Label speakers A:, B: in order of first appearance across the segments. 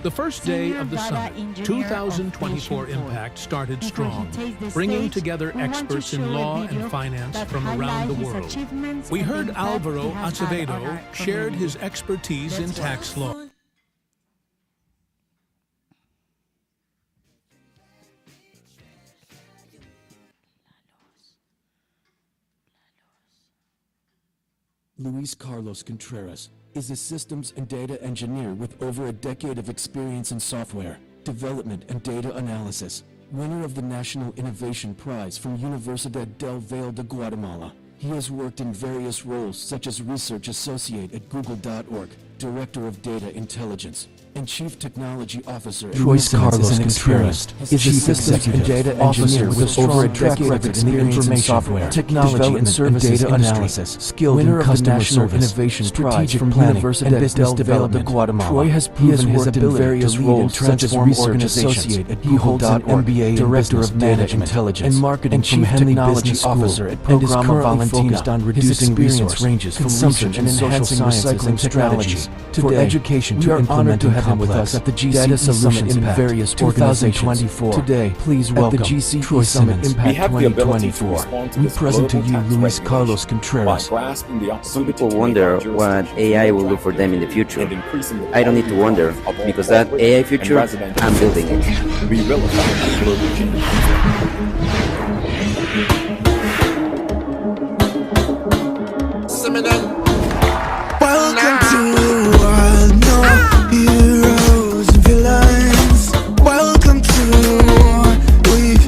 A: The first day of the summit, 2024 Impact started strong, bringing together experts in law and finance from around the world. We heard Alvaro Acevedo shared his expertise in tax law.
B: Luis Carlos Contreras is a systems and data engineer with over a decade of experience in software development and data analysis. Winner of the National Innovation Prize from Universidad del Valle de Guatemala. He has worked in various roles such as Research Associate at Google.org, Director of Data Intelligence, and Chief Technology Officer.
C: Luis Carlos Contreras is a systems and data engineer with over a decade of experience in software, technology and services data analysis, skilled in customer service, innovation strategic planning, and business development. Troy has proven his ability in various roles such as Research Associate at Google.org, MBA Director of Data Intelligence, and Marketing from Technology Officer at Programa Valentina. On reducing resource ranges from research and enhancing recycling strategies for education to implementing with us at the GC Summit in various organizations. Today, please welcome Troy Summit Impact 2024. We present to you Luis Carlos Contreras.
D: Some people wonder what AI will do for them in the future. I don't need to wonder, because that AI future, I'm building it.
E: We will affect global change.
F: Welcome to a world, no heroes and villains. Welcome to we've.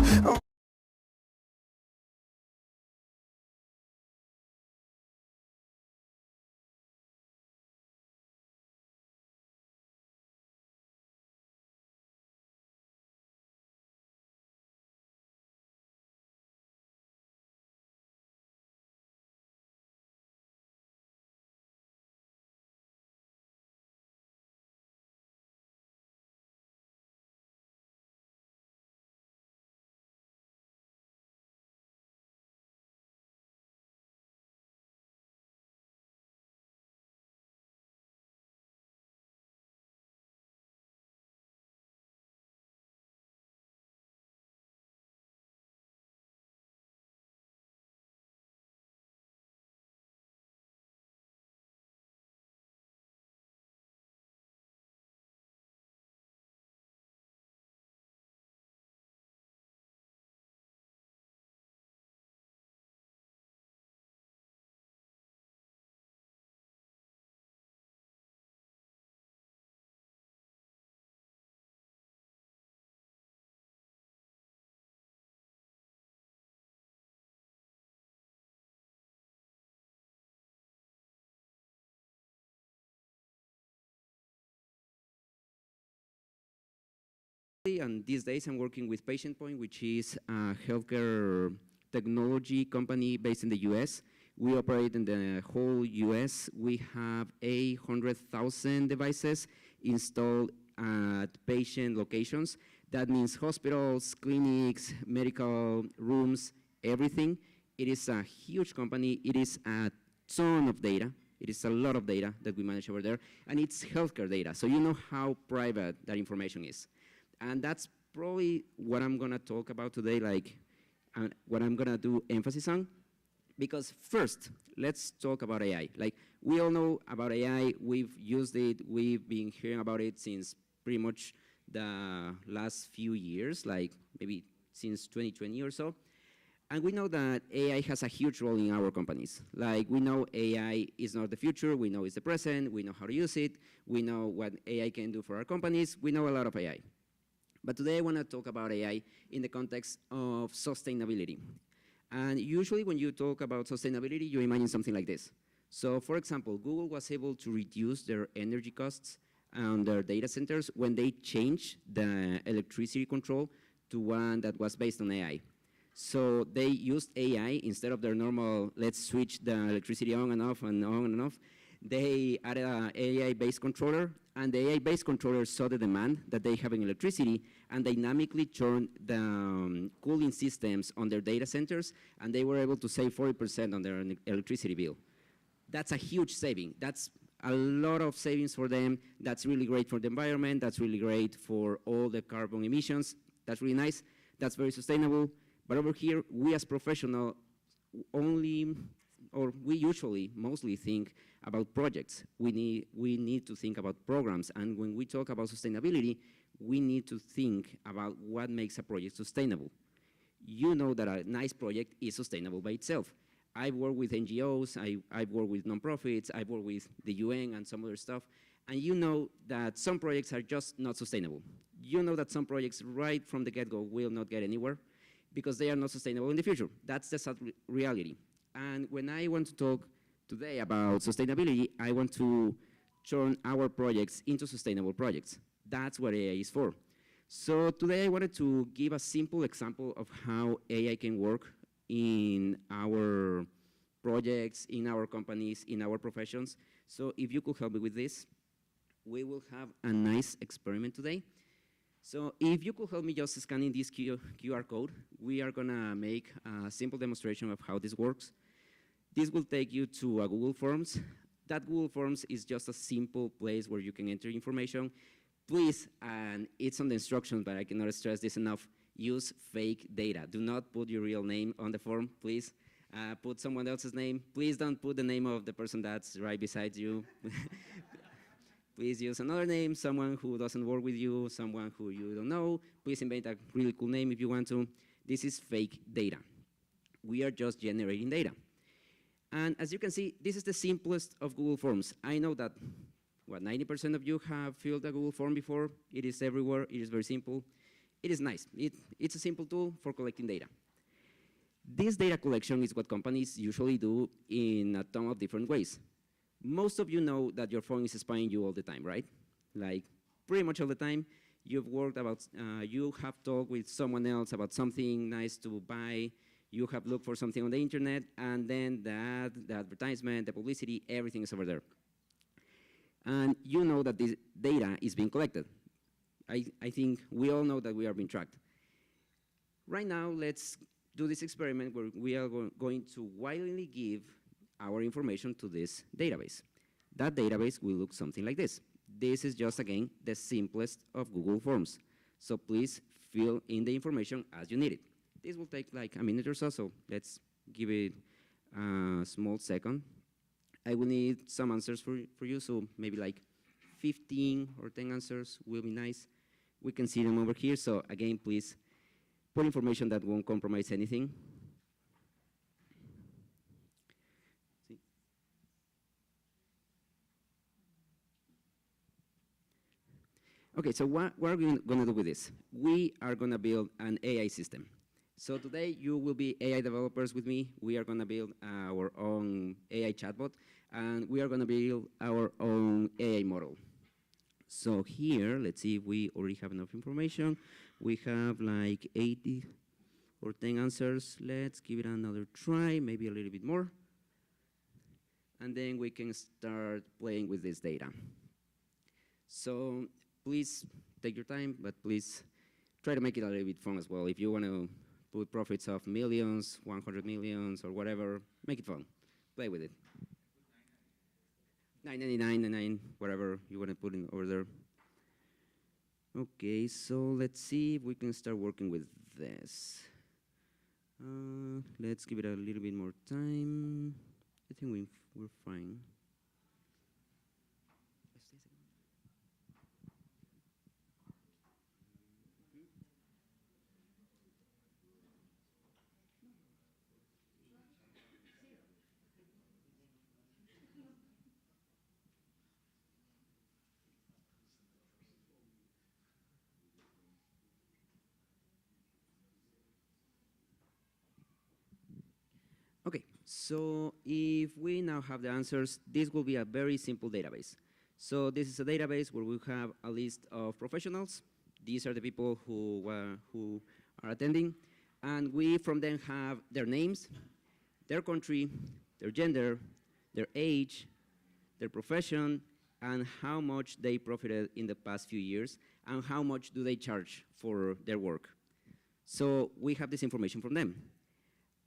D: And these days I'm working with PatientPoint, which is a healthcare technology company based in the US. We operate in the whole US. We have 800,000 devices installed at patient locations. That means hospitals, clinics, medical rooms, everything. It is a huge company. It is a ton of data. It is a lot of data that we manage over there. And it's healthcare data, so you know how private that information is. And that's probably what I'm going to talk about today, what I'm going to do emphasis on. Because first, let's talk about AI. Like, we all know about AI. We've used it. We've been hearing about it since pretty much the last few years, like maybe since 2020 or so. And we know that AI has a huge role in our companies. Like, we know AI is not the future. We know it's the present. We know how to use it. We know what AI can do for our companies. We know a lot of AI. But today I want to talk about AI in the context of sustainability. And usually when you talk about sustainability, you imagine something like this. So for example, Google was able to reduce their energy costs on their data centers when they changed the electricity control to one that was based on AI. So they used AI instead of their normal, let's switch the electricity on and off and on and off. They added an AI-based controller, and the AI-based controller saw the demand that they have in electricity and dynamically turned the cooling systems on their data centers, and they were able to save 40% on their electricity bill. That's a huge saving. That's a lot of savings for them. That's really great for the environment. That's really great for all the carbon emissions. That's really nice. That's very sustainable. But over here, we as professionals we usually mostly think about projects. We need to think about programs. And when we talk about sustainability, we need to think about what makes a project sustainable. You know that a nice project is sustainable by itself. I've worked with NGOs, I've worked with nonprofits, I've worked with the UN and some other stuff, and you know that some projects are just not sustainable. You know that some projects right from the get-go will not get anywhere because they are not sustainable in the future. That's the sad reality. And when I want to talk today about sustainability, I want to turn our projects into sustainable projects. That's what AI is for. So today I wanted to give a simple example of how AI can work in our projects, in our companies, in our professions. So if you could help me with this, we will have a nice experiment today. So if you could help me just scanning this QR code, we are gonna make a simple demonstration of how this works. This will take you to a Google Forms. That Google Forms is just a simple place where you can enter information. Please, and it's on the instructions, but I cannot stress this enough, use fake data. Do not put your real name on the form, please. Put someone else's name. Please don't put the name of the person that's right beside you. Please use another name, someone who doesn't work with you, someone who you don't know. Please invent a really cool name if you want to. This is fake data. We are just generating data. And as you can see, this is the simplest of Google Forms. I know that, 90% of you have filled a Google form before. It is everywhere. It is very simple. It is nice. It's a simple tool for collecting data. This data collection is what companies usually do in a ton of different ways. Most of you know that your phone is spying you all the time, right? Like pretty much all the time. You have talked with someone else about something nice to buy. You have looked for something on the internet, and then the advertisement, the publicity, everything is over there. And you know that this data is being collected. I think we all know that we are being tracked. Right now, let's do this experiment where we are going to willingly give our information to this database. That database will look something like this. This is just, again, the simplest of Google Forms. So please fill in the information as you need it. This will take like a minute or so let's give it a small second. I will need some answers for you, so maybe like 15 or 10 answers will be nice. We can see them over here, so again, please put information that won't compromise anything. Okay, so what are we going to do with this? We are going to build an AI system. So today you will be AI developers with me. We are going to build our own AI chatbot, and we are going to build our own AI model. So here, let's see if we already have enough information. We have like 80 or 10 answers. Let's give it another try, maybe a little bit more. And then we can start playing with this data. So please take your time, but please try to make it a little bit fun as well. If you want to put profits of millions, 100 millions, or whatever, make it fun. Play with it. 999, whatever you want to put in over there. Okay, so let's see if we can start working with this. Let's give it a little bit more time. I think we're fine. Okay, so if we now have the answers, this will be a very simple database. So this is a database where we have a list of professionals. These are the people who are attending. And we from them have their names, their country, their gender, their age, their profession, and how much they profited in the past few years, and how much do they charge for their work. So we have this information from them.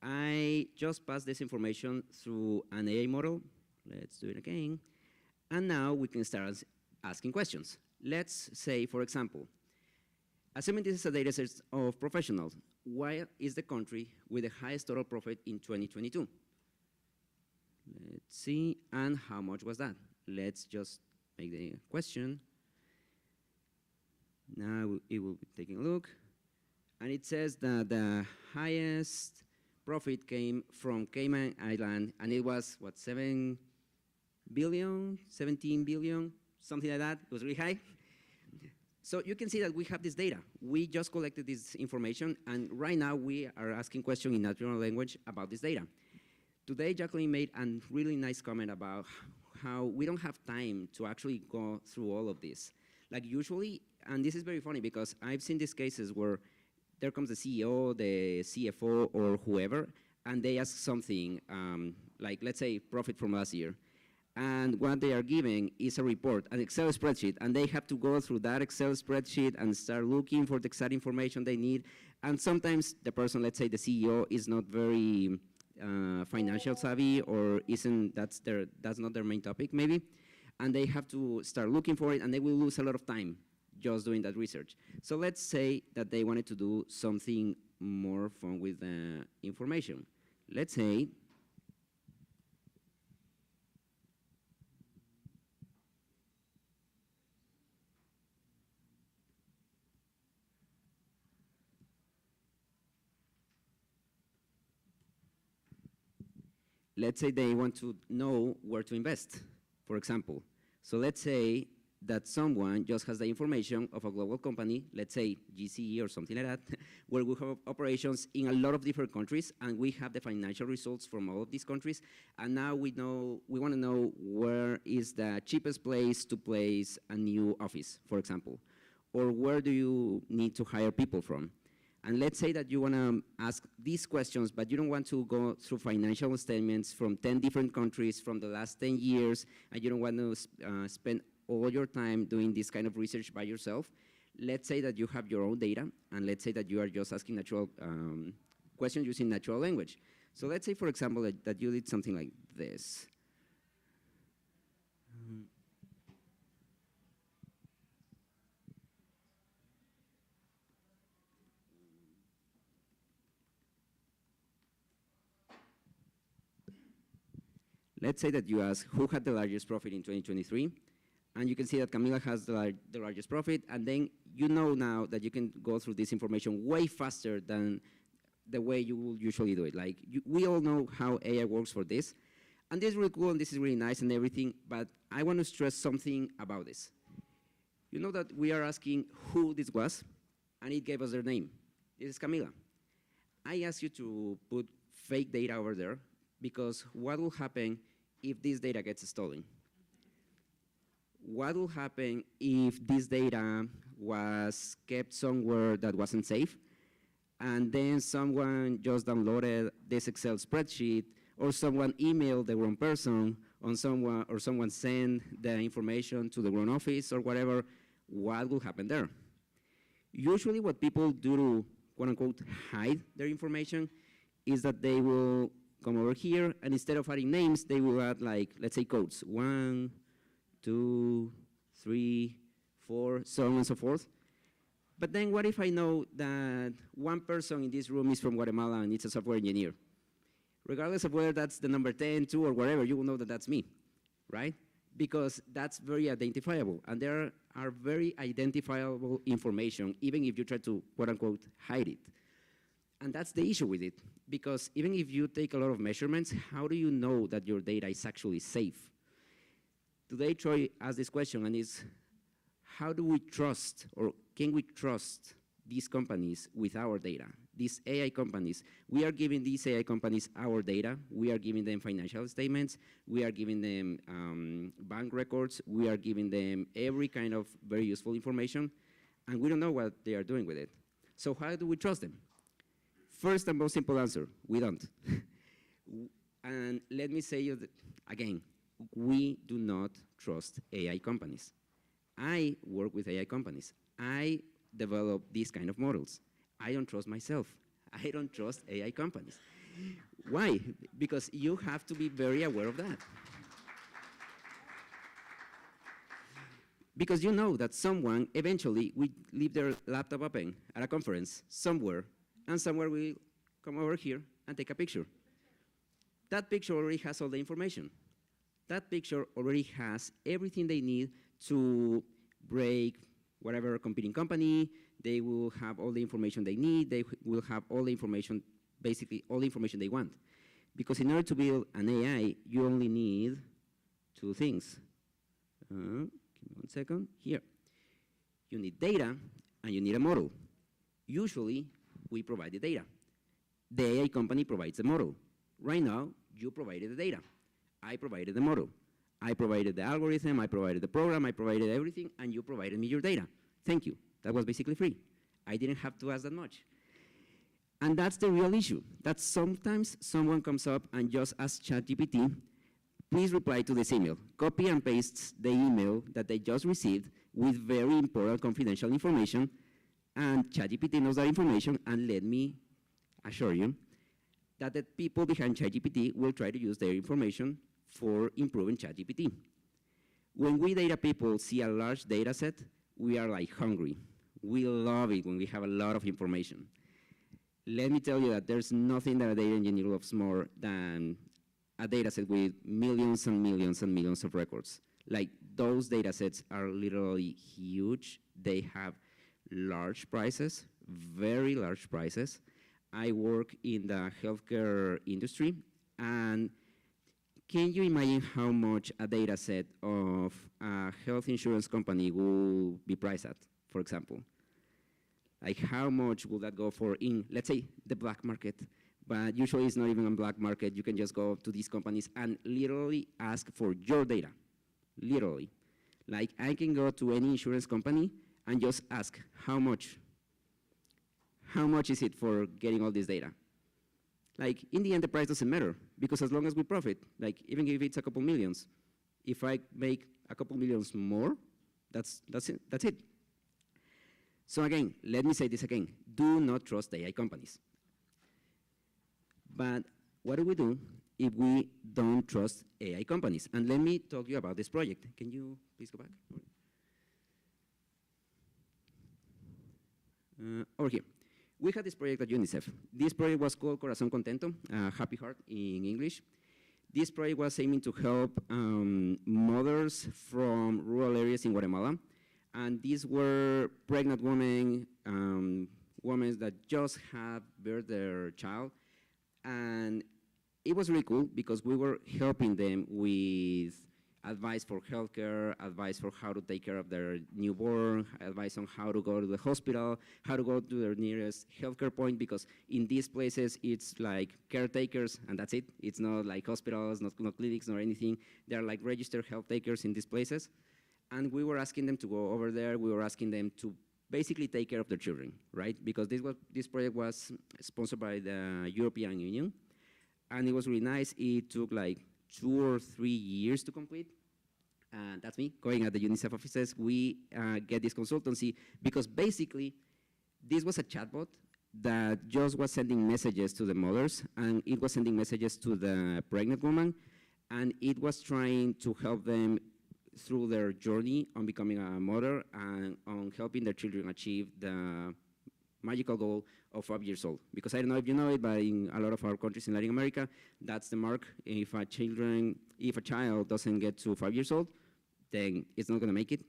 D: I just passed this information through an AI model. Let's do it again. And now we can start asking questions. Let's say, for example, assuming this is a data set of professionals, why is the country with the highest total profit in 2022? Let's see, and how much was that? Let's just make the question. Now it will be taking a look. And it says that the highest profit came from Cayman Island, and it was, what, 7 billion, 17 billion, something like that. It was really high. So you can see that we have this data. We just collected this information, and right now we are asking questions in natural language about this data. Today, Jacqueline made a really nice comment about how we don't have time to actually go through all of this. Like usually, and this is very funny because I've seen these cases where there comes the CEO, the CFO, or whoever, and they ask something like, let's say, profit from last year. And what they are giving is a report, an Excel spreadsheet, and they have to go through that Excel spreadsheet and start looking for the exact information they need. And sometimes the person, let's say the CEO, is not very financial savvy, or that's not their main topic, maybe. And they have to start looking for it, and they will lose a lot of time just doing that research. So let's say that they wanted to do something more fun with the information. Let's say they want to know where to invest, for example. So let's say that someone just has the information of a global company, let's say GCE or something like that, where we have operations in a lot of different countries, and we have the financial results from all of these countries, and now we want to know where is the cheapest place to place a new office, for example, or where do you need to hire people from. And let's say that you want to ask these questions, but you don't want to go through financial statements from 10 different countries from the last 10 years, and you don't want to spend all your time doing this kind of research by yourself. Let's say that you have your own data, and let's say that you are just asking natural questions using natural language. So let's say, for example, that you did something like this. Let's say that you ask who had the largest profit in 2023, and you can see that Camila has the largest profit, and then you know now that you can go through this information way faster than the way you will usually do it. Like, we all know how AI works for this, and this is really cool, and this is really nice and everything, but I want to stress something about this. You know that we are asking who this was, and it gave us their name. This is Camila. I asked you to put fake data over there, because what will happen if this data gets stolen? What will happen if this data was kept somewhere that wasn't safe, and then someone just downloaded this Excel spreadsheet, or someone emailed the wrong person, or someone sent the information to the wrong office or whatever? What will happen there? Usually what people do to, quote unquote, hide their information is that they will come over here, and instead of adding names, they will add, like, let's say codes, 1, 2, 3, 4, so on and so forth. But then what if I know that one person in this room is from Guatemala and it's a software engineer? Regardless of whether that's the number 10, 2, or whatever, you will know that that's me, right? Because that's very identifiable, and there are very identifiable information, even if you try to, quote unquote, hide it. And that's the issue with it, because even if you take a lot of measurements, how do you know that your data is actually safe? Today, Troy asked this question, and it's, how do we trust, or can we trust these companies with our data, these AI companies? We are giving these AI companies our data. We are giving them financial statements. We are giving them bank records. We are giving them every kind of very useful information, and we don't know what they are doing with it. So how do we trust them? First and most simple answer, we don't. And let me say you that, again, we do not trust AI companies. I work with AI companies. I develop these kind of models. I don't trust myself. I don't trust AI companies. Why? Because you have to be very aware of that. Because you know that someone eventually will leave their laptop open at a conference somewhere, and somewhere will come over here and take a picture. That picture already has all the information. That picture already has everything they need to break whatever competing company. They will have all the information they need. They will have all the information, basically all the information they want. Because in order to build an AI, you only need two things. Give me 1 second. Here. You need data, and you need a model. Usually, we provide the data. The AI company provides the model. Right now, you provided the data. I provided the model. I provided the algorithm, I provided the program, I provided everything, and you provided me your data. Thank you. That was basically free. I didn't have to ask that much. And that's the real issue, that sometimes someone comes up and just asks ChatGPT, please reply to this email. Copy and paste the email that they just received with very important confidential information, and ChatGPT knows that information, and let me assure you that the people behind ChatGPT will try to use their information for improving ChatGPT. When we data people see a large data set, we are like hungry. We love it when we have a lot of information. Let me tell you that there's nothing that a data engineer loves more than a data set with millions and millions and millions of records. Like, those data sets are literally huge. They have large prices, very large prices. I work in the healthcare industry, and can you imagine how much a data set of a health insurance company will be priced at, for example? Like, how much will that go for in, let's say, the black market? But usually it's not even a black market. You can just go to these companies and literally ask for your data, literally. Like, I can go to any insurance company and just ask, how much? How much is it for getting all this data? Like, in the end, the price doesn't matter, because as long as we profit, like, even if it's a couple millions, if I make a couple millions more, that's it. So again, let me say this again, do not trust AI companies. But what do we do if we don't trust AI companies? And let me talk to you about this project. Can you please go back? Over here. We had this project at UNICEF. This project was called Corazón Contento, Happy Heart in English. This project was aiming to help mothers from rural areas in Guatemala. And these were pregnant women, women that just had birthed their child. And it was really cool because we were helping them with advice for healthcare, advice for how to take care of their newborn, advice on how to go to the hospital, how to go to their nearest healthcare point, because in these places it's like caretakers and that's it. It's not like hospitals, not clinics, nor anything. They're like registered health takers in these places. And we were asking them to go over there. We were asking them to basically take care of their children, right? Because this project was sponsored by the European Union, and it was really nice. It took like 2 or 3 years to complete. And that's me going at the UNICEF offices. We get this consultancy because basically this was a chatbot that just was sending messages to the mothers, and it was sending messages to the pregnant woman, and it was trying to help them through their journey on becoming a mother and on helping their children achieve the magical goal of 5 years old. Because I don't know if you know it, but in a lot of our countries in Latin America, that's the mark. If a child doesn't get to 5 years old, then it's not gonna make it.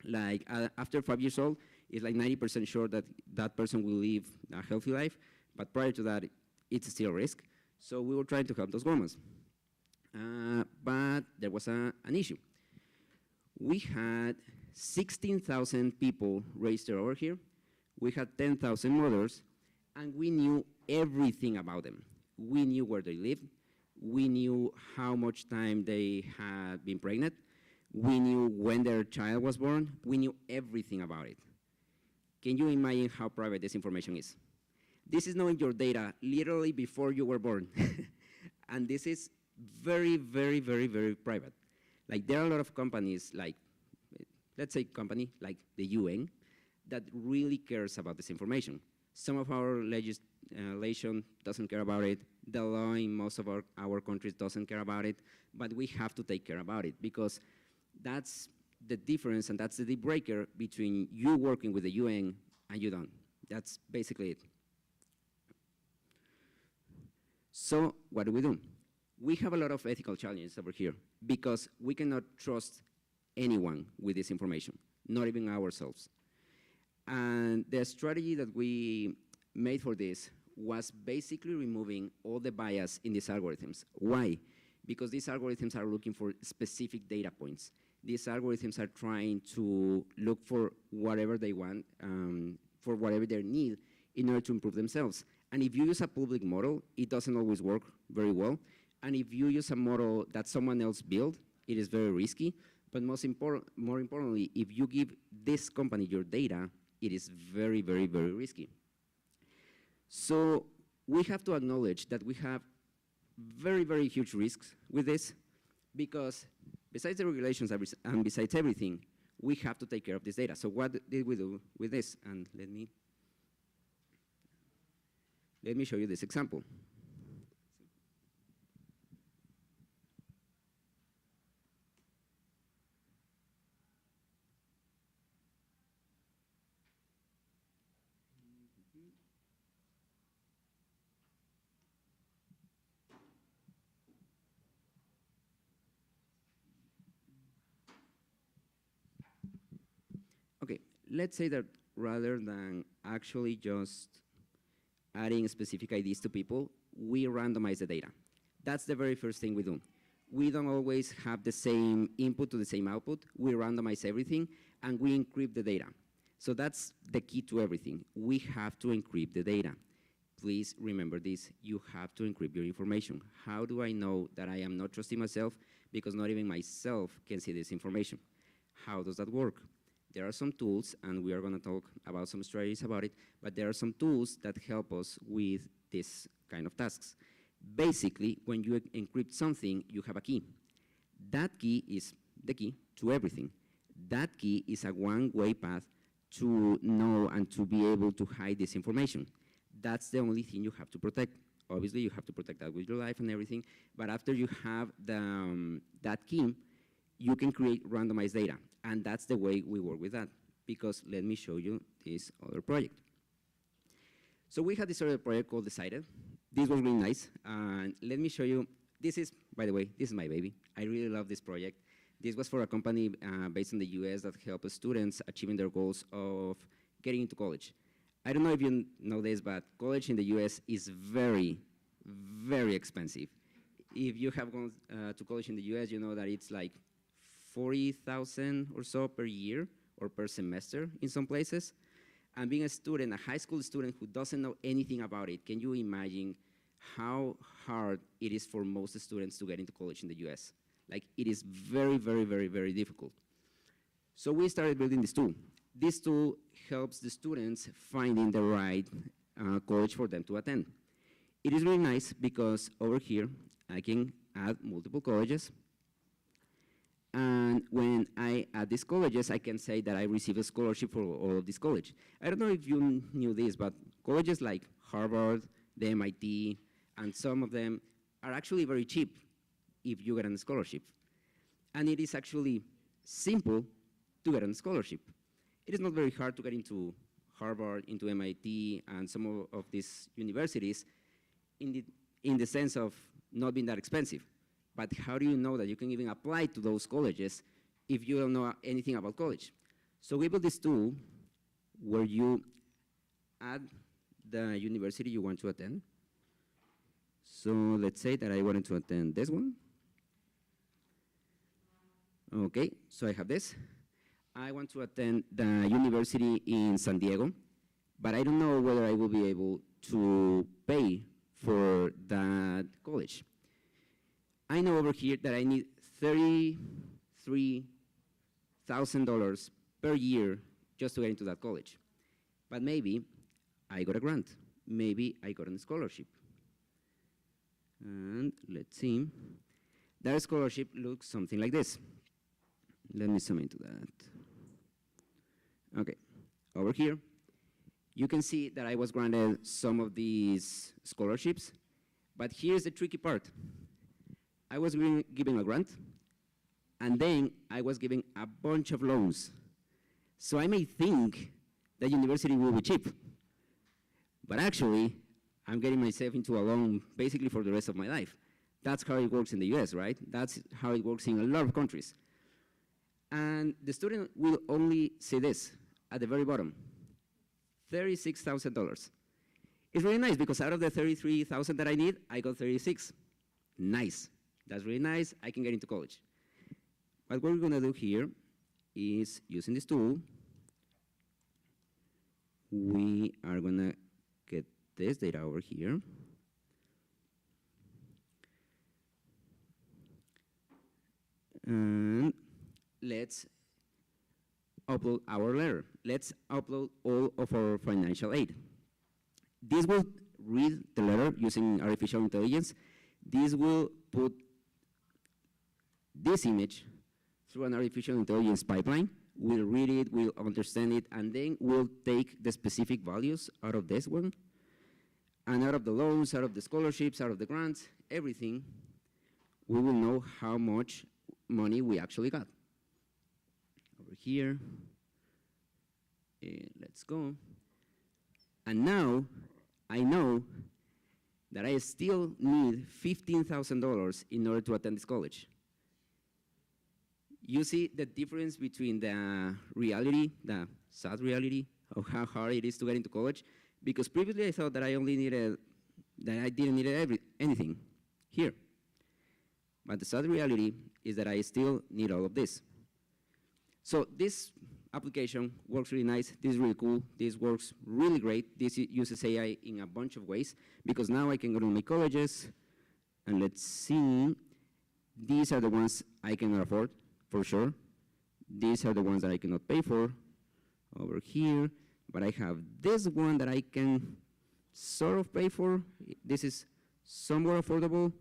D: Like after 5 years old, it's like 90% sure that that person will live a healthy life, but prior to that, it's still a risk. So we were trying to help those women. But there was an issue. We had 16,000 people registered over here. We had 10,000 mothers, and we knew everything about them. We knew where they lived. We knew how much time they had been pregnant. We knew when their child was born. We knew everything about it. Can you imagine how private this information is? This is knowing your data literally before you were born. And this is very, very, very, very private. Like, there are a lot of companies, like, let's say company like the UN, that really cares about this information. Some of our legislation doesn't care about it. The law in most of our countries doesn't care about it, but we have to take care about it because that's the difference, and that's the deal breaker between you working with the UN and you don't. That's basically it. So what do? We have a lot of ethical challenges over here because we cannot trust anyone with this information, not even ourselves. And the strategy that we made for this was basically removing all the bias in these algorithms. Why? Because these algorithms are looking for specific data points. These algorithms are trying to look for whatever they want, for whatever they need in order to improve themselves. And if you use a public model, it doesn't always work very well. And if you use a model that someone else built, it is very risky. But more importantly, if you give this company your data, it is very, very, very risky. So we have to acknowledge that we have very, very huge risks with this because besides the regulations and besides everything, we have to take care of this data. So what did we do with this? And let me show you this example. Okay, let's say that rather than actually just adding specific IDs to people, we randomize the data. That's the very first thing we do. We don't always have the same input to the same output. We randomize everything, and we encrypt the data. So that's the key to everything. We have to encrypt the data. Please remember this. You have to encrypt your information. How do I know that I am not trusting myself? Because not even myself can see this information. How does that work? There are some tools, and we are going to talk about some strategies about it, but there are some tools that help us with this kind of tasks. Basically, when you encrypt something, you have a key. That key is the key to everything. That key is a one-way path to know and to be able to hide this information. That's the only thing you have to protect. Obviously, you have to protect that with your life and everything, but after you have that key, you can create randomized data. And that's the way we work with that, because let me show you this other project. So we had this other project called Decided. This was really nice. And let me show you, this is, by the way, this is my baby. I really love this project. This was for a company based in the US that helps students achieving their goals of getting into college. I don't know if you know this, but college in the US is very, very expensive. If you have gone to college in the US, you know that it's like 40,000 or so per year or per semester in some places. And being a student, a high school student who doesn't know anything about it, can you imagine how hard it is for most students to get into college in the US? Like, it is very, very, very, very difficult. So we started building this tool. This tool helps the students finding the right college for them to attend. It is really nice because over here, I can add multiple colleges. And when I add these colleges, I can say that I receive a scholarship for all of these colleges. I don't know if you knew this, but colleges like Harvard, the MIT, and some of them are actually very cheap if you get a scholarship. And it is actually simple to get a scholarship. It is not very hard to get into Harvard, into MIT, and some of these universities in the sense of not being that expensive. But how do you know that you can even apply to those colleges if you don't know anything about college? So we built this tool where you add the university you want to attend. So let's say that I wanted to attend this one. Okay, so I have this. I want to attend the university in San Diego, but I don't know whether I will be able to pay for that college. I know over here that I need $33,000 per year just to get into that college. But maybe I got a grant. Maybe I got a scholarship. And let's see. That scholarship looks something like this. Let me zoom into that. Okay, over here, you can see that I was granted some of these scholarships, but here's the tricky part. I was given a grant, And then I was given a bunch of loans. So I may think that university will be cheap. But actually, I'm getting myself into a loan basically for the rest of my life. That's how it works in the US, right? That's how it works in a lot of countries. And the student will only see this at the very bottom, $36,000. It's really nice because out of the 33,000 that I need, I got 36. Nice. That's really nice. I can get into college. What we're going to do here is using this tool, we are going to get this data over here. And let's upload our letter. Let's upload all of our financial aid. This will read the letter using artificial intelligence. This will put this image through an artificial intelligence pipeline. We'll read it, we'll understand it, and then we'll take the specific values out of this one, and out of the loans, out of the scholarships, out of the grants, everything, we will know how much money we actually got. Over here, let's go. And now, I know that I still need $15,000 in order to attend this college. You see the difference between the reality, the sad reality of how hard it is to get into college? Because previously I thought that I didn't need anything here. But the sad reality is that I still need all of this. So this application works really nice. This is really cool. This works really great. This uses AI in a bunch of ways because now I can go to my colleges and let's see. These are the ones I cannot afford, for sure. These are the ones that I cannot pay for over here. But I have this one that I can sort of pay for. This is somewhat affordable.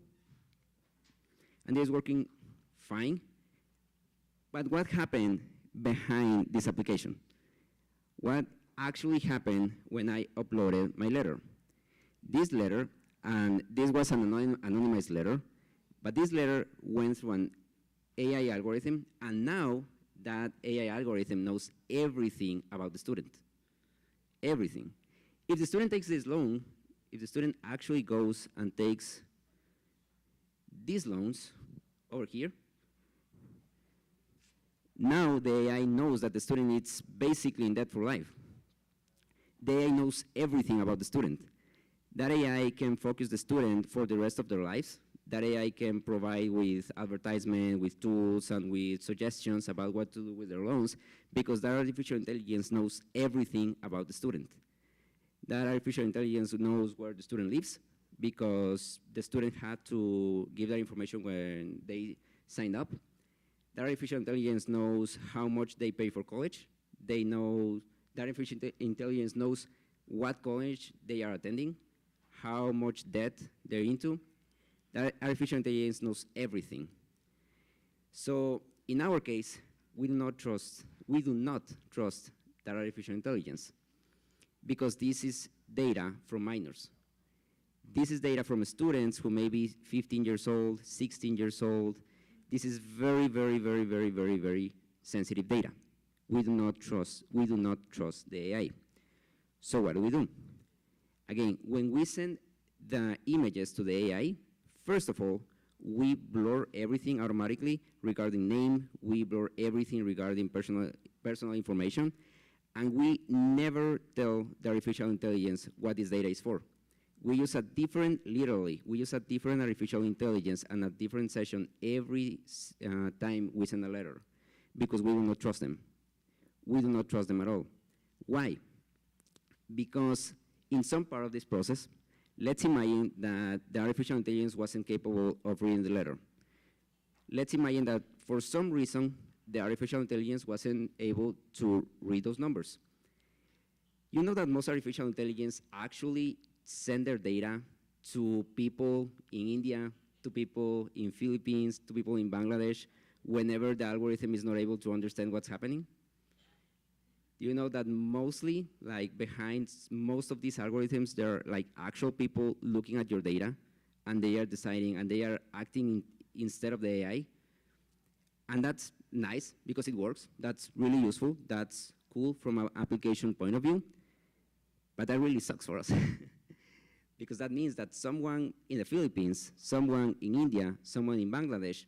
D: And this is working fine. But what happened behind this application? What actually happened when I uploaded my letter? This letter, and this was an anonymized letter, but this letter went through an AI algorithm, and now that AI algorithm knows everything about the student. Everything. If the student takes this loan, if the student actually goes and takes these loans over here, now the AI knows that the student is basically in debt for life. The AI knows everything about the student. That AI can focus the student for the rest of their lives. That AI can provide with advertisement, with tools, and with suggestions about what to do with their loans, because that artificial intelligence knows everything about the student. That artificial intelligence knows where the student lives, because the student had to give that information when they signed up. That artificial intelligence knows how much they pay for college. They know, that artificial intelligence knows what college they are attending, how much debt they're into. That artificial intelligence knows everything. So in our case, we do not trust that artificial intelligence, because this is data from minors. This is data from students who may be 15 years old, 16 years old. This is very, very, very, very, very, very sensitive data. We do not trust the AI. So what do? Again, when we send the images to the AI, first of all, we blur everything automatically regarding name, we blur everything regarding personal information, and we never tell the artificial intelligence what this data is for. We use a different, literally, we use a different artificial intelligence and a different session every time we send a letter, because we do not trust them. We do not trust them at all. Why? Because in some part of this process, let's imagine that the artificial intelligence wasn't capable of reading the letter. Let's imagine that for some reason, the artificial intelligence wasn't able to read those numbers. You know that most artificial intelligence actually send their data to people in India, to people in Philippines, to people in Bangladesh, whenever the algorithm is not able to understand what's happening? You know that mostly, like behind most of these algorithms, there are like actual people looking at your data, and they are deciding, and they are acting instead of the AI. And that's nice because it works. That's really useful. That's cool from an application point of view. But that really sucks for us. Because that means that someone in the Philippines, someone in India, someone in Bangladesh,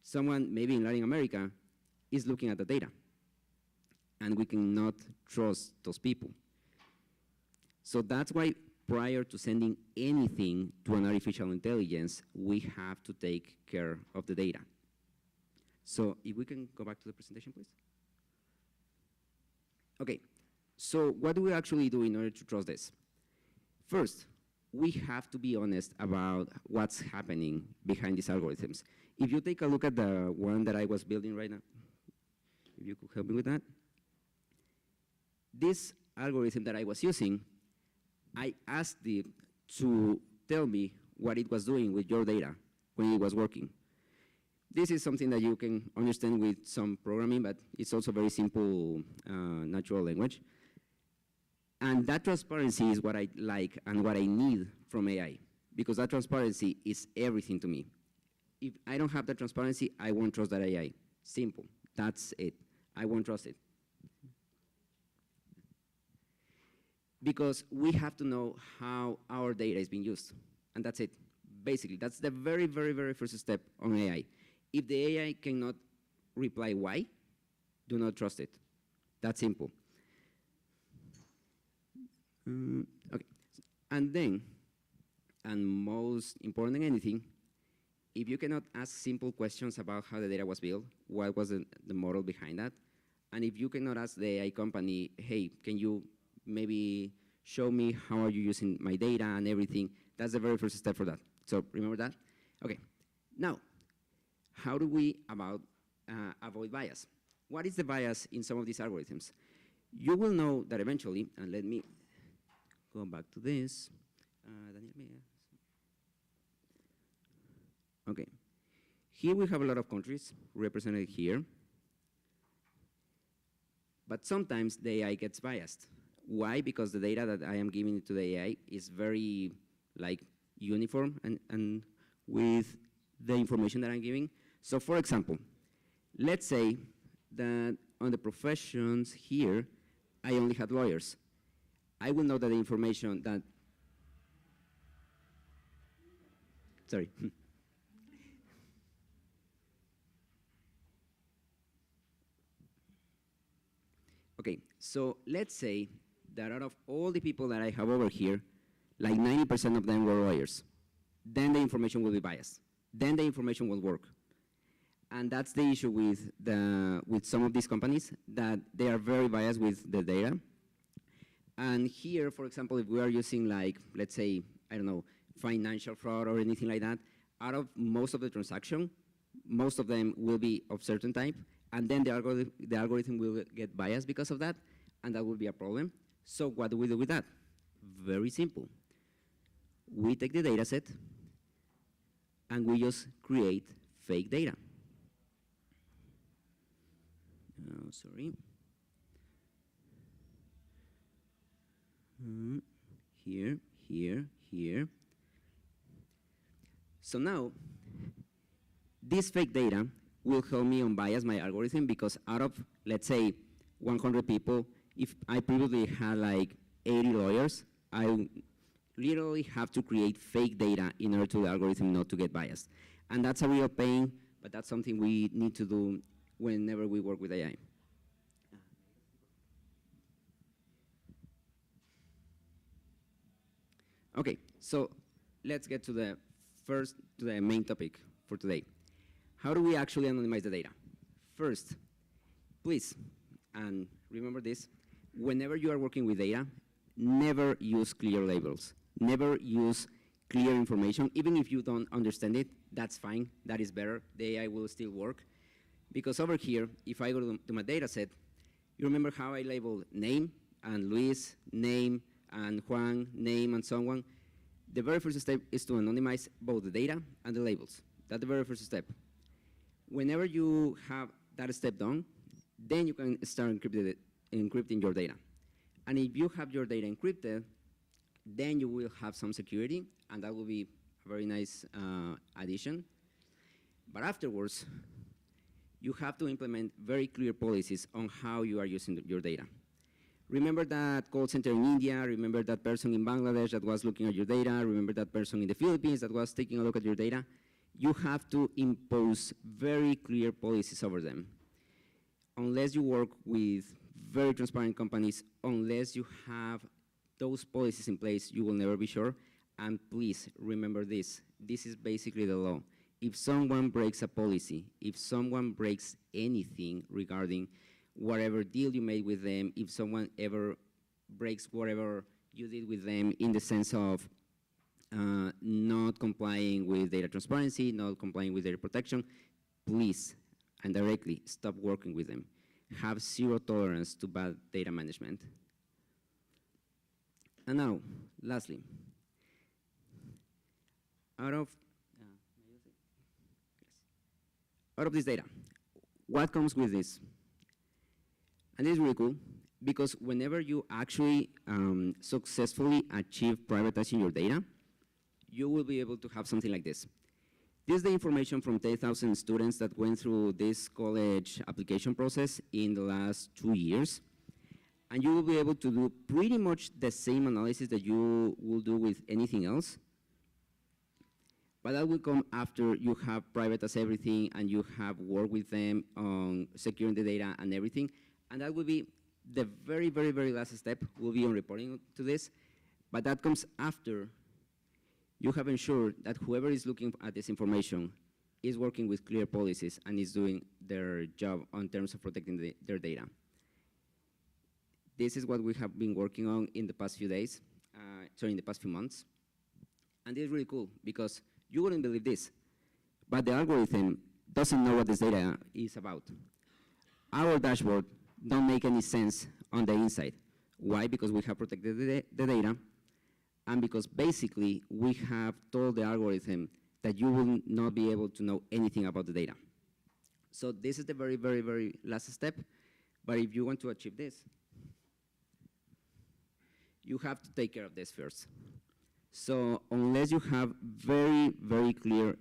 D: someone maybe in Latin America is looking at the data. And we cannot trust those people. So that's why prior to sending anything to an artificial intelligence, we have to take care of the data. So if we can go back to the presentation, please. Okay, so what do we actually do in order to trust this? First, we have to be honest about what's happening behind these algorithms. If you take a look at the one that I was building right now, if you could help me with that. This algorithm that I was using, I asked it to tell me what it was doing with your data when it was working. This is something that you can understand with some programming, but it's also very simple natural language. And that transparency is what I like and what I need from AI, because that transparency is everything to me. If I don't have that transparency, I won't trust that AI. Simple. That's it. I won't trust it. Because we have to know how our data is being used. And that's it. Basically, that's the very, very, very first step on AI. If the AI cannot reply why, do not trust it. That's simple. Okay. And then, and most important than anything, if you cannot ask simple questions about how the data was built, what was the model behind that, and if you cannot ask the AI company, hey, can you maybe show me how are you using my data and everything, that's the very first step for that. So remember that? Okay. Now, how do we avoid bias? What is the bias in some of these algorithms? You will know that eventually, and let me go back to this. Okay. Here we have a lot of countries represented here. But sometimes the AI gets biased. Why? Because the data that I am giving to the AI is very uniform and with the information that I'm giving. So for example, let's say that on the professions here, I only had lawyers. I will know that the information that, sorry. Okay, so let's say that out of all the people that I have over here, like 90% of them were lawyers. Then the information will be biased. Then the information will work. And that's the issue with some of these companies, that they are very biased with the data. And here, for example, if we are using let's say, I don't know, financial fraud or anything like that, out of most of the transaction, most of them will be of certain type, and then the algorithm will get biased because of that, and that will be a problem. So what do we do with that? Very simple. We take the data set, and we just create fake data. Oh, sorry. Here, here, here. So now, this fake data will help me unbias my algorithm, because out of, let's say, 100 people, if I previously had 80 lawyers, I literally have to create fake data in order to the algorithm not to get biased. And that's a real pain, but that's something we need to do whenever we work with AI. Okay, so let's get to the main topic for today. How do we actually anonymize the data? First, please, and remember this, whenever you are working with data, never use clear labels. Never use clear information. Even if you don't understand it, that's fine. That is better. The AI will still work. Because over here, if I go to my data set, you remember how I labeled name and Luis, name and Juan, name and so on. The very first step is to anonymize both the data and the labels. That's the very first step. Whenever you have that step done, then you can start encrypting your data. And if you have your data encrypted, then you will have some security, and that will be a very nice addition. But afterwards, You have to implement very clear policies on how you are using your data. Remember that call center in India, remember that person in Bangladesh that was looking at your data, remember that person in the Philippines that was taking a look at your data. You have to impose very clear policies over them. Unless you work with very transparent companies, unless you have those policies in place, you will never be sure. And please remember this. This is basically the law. If someone breaks a policy, if someone breaks anything regarding whatever deal you made with them, if someone ever breaks whatever you did with them in the sense of not complying with data transparency, not complying with data protection, please and directly stop working with them. Have zero tolerance to bad data management. And now, lastly, out of this data, what comes with this? And this is really cool, because whenever you actually successfully achieve privatizing your data, you will be able to have something like this. This is the information from 10,000 students that went through this college application process in the last 2 years. And you will be able to do pretty much the same analysis that you will do with anything else. But that will come after you have privatized everything and you have worked with them on securing the data and everything. And that will be the very, very, very last step, will be on reporting to this. But that comes after you have ensured that whoever is looking at this information is working with clear policies and is doing their job in terms of protecting their data. This is what we have been working on in the past few days, in the past few months. And this is really cool because you wouldn't believe this, but the algorithm doesn't know what this data is about. Our dashboard don't make any sense on the inside. Why? Because we have protected the data, and because basically we have told the algorithm that you will not be able to know anything about the data. So this is the very, very, very last step, but if you want to achieve this, you have to take care of this first. So unless you have very, very clear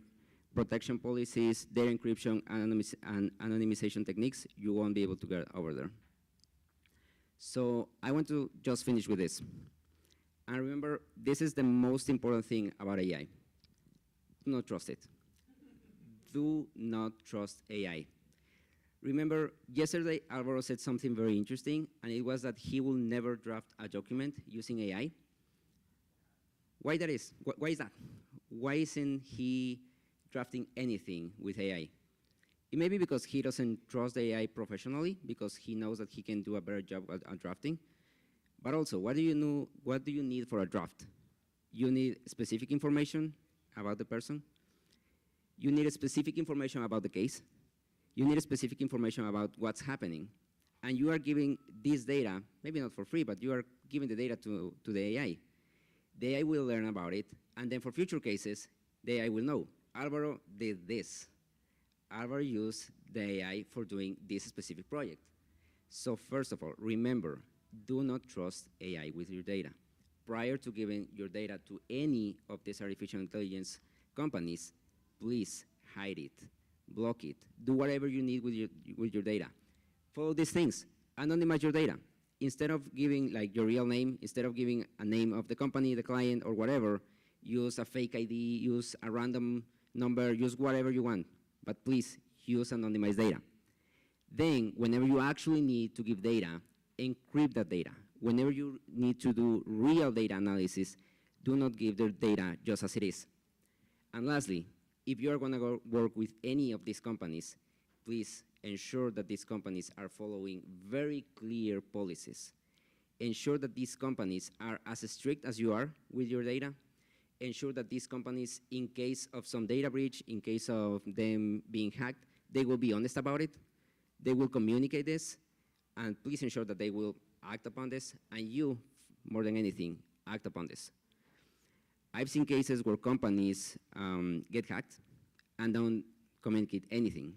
D: protection policies, data encryption, and anonymization techniques, you won't be able to get over there. So I want to just finish with this. And remember, this is the most important thing about AI. Do not trust it. Do not trust AI. Remember, yesterday Alvaro said something very interesting, and it was that he will never draft a document using AI. Why that is? Why is that? Why isn't he drafting anything with AI? It may be because he doesn't trust the AI professionally, because he knows that he can do a better job at drafting. But also, what do you need for a draft? You need specific information about the person. You need specific information about the case. You need specific information about what's happening. And you are giving this data, maybe not for free, but you are giving the data to the AI. The AI will learn about it, and then for future cases, the AI will know. Alvaro did this. Alvaro used the AI for doing this specific project. So first of all, remember, do not trust AI with your data. Prior to giving your data to any of these artificial intelligence companies, please hide it, block it, do whatever you need with your data. Follow these things, anonymize your data. Instead of giving like your real name, instead of giving a name of the company, the client, or whatever, use a fake ID, use a random number, use whatever you want. But please, use anonymized data. Then, whenever you actually need to give data, encrypt that data. Whenever you need to do real data analysis, do not give their data just as it is. And lastly, if you are going to go work with any of these companies, please ensure that these companies are following very clear policies. Ensure that these companies are as strict as you are with your data. Ensure that these companies, in case of some data breach, in case of them being hacked, they will be honest about it. They will communicate this, and please ensure that they will act upon this, and you, more than anything, act upon this. I've seen cases where companies get hacked and don't communicate anything.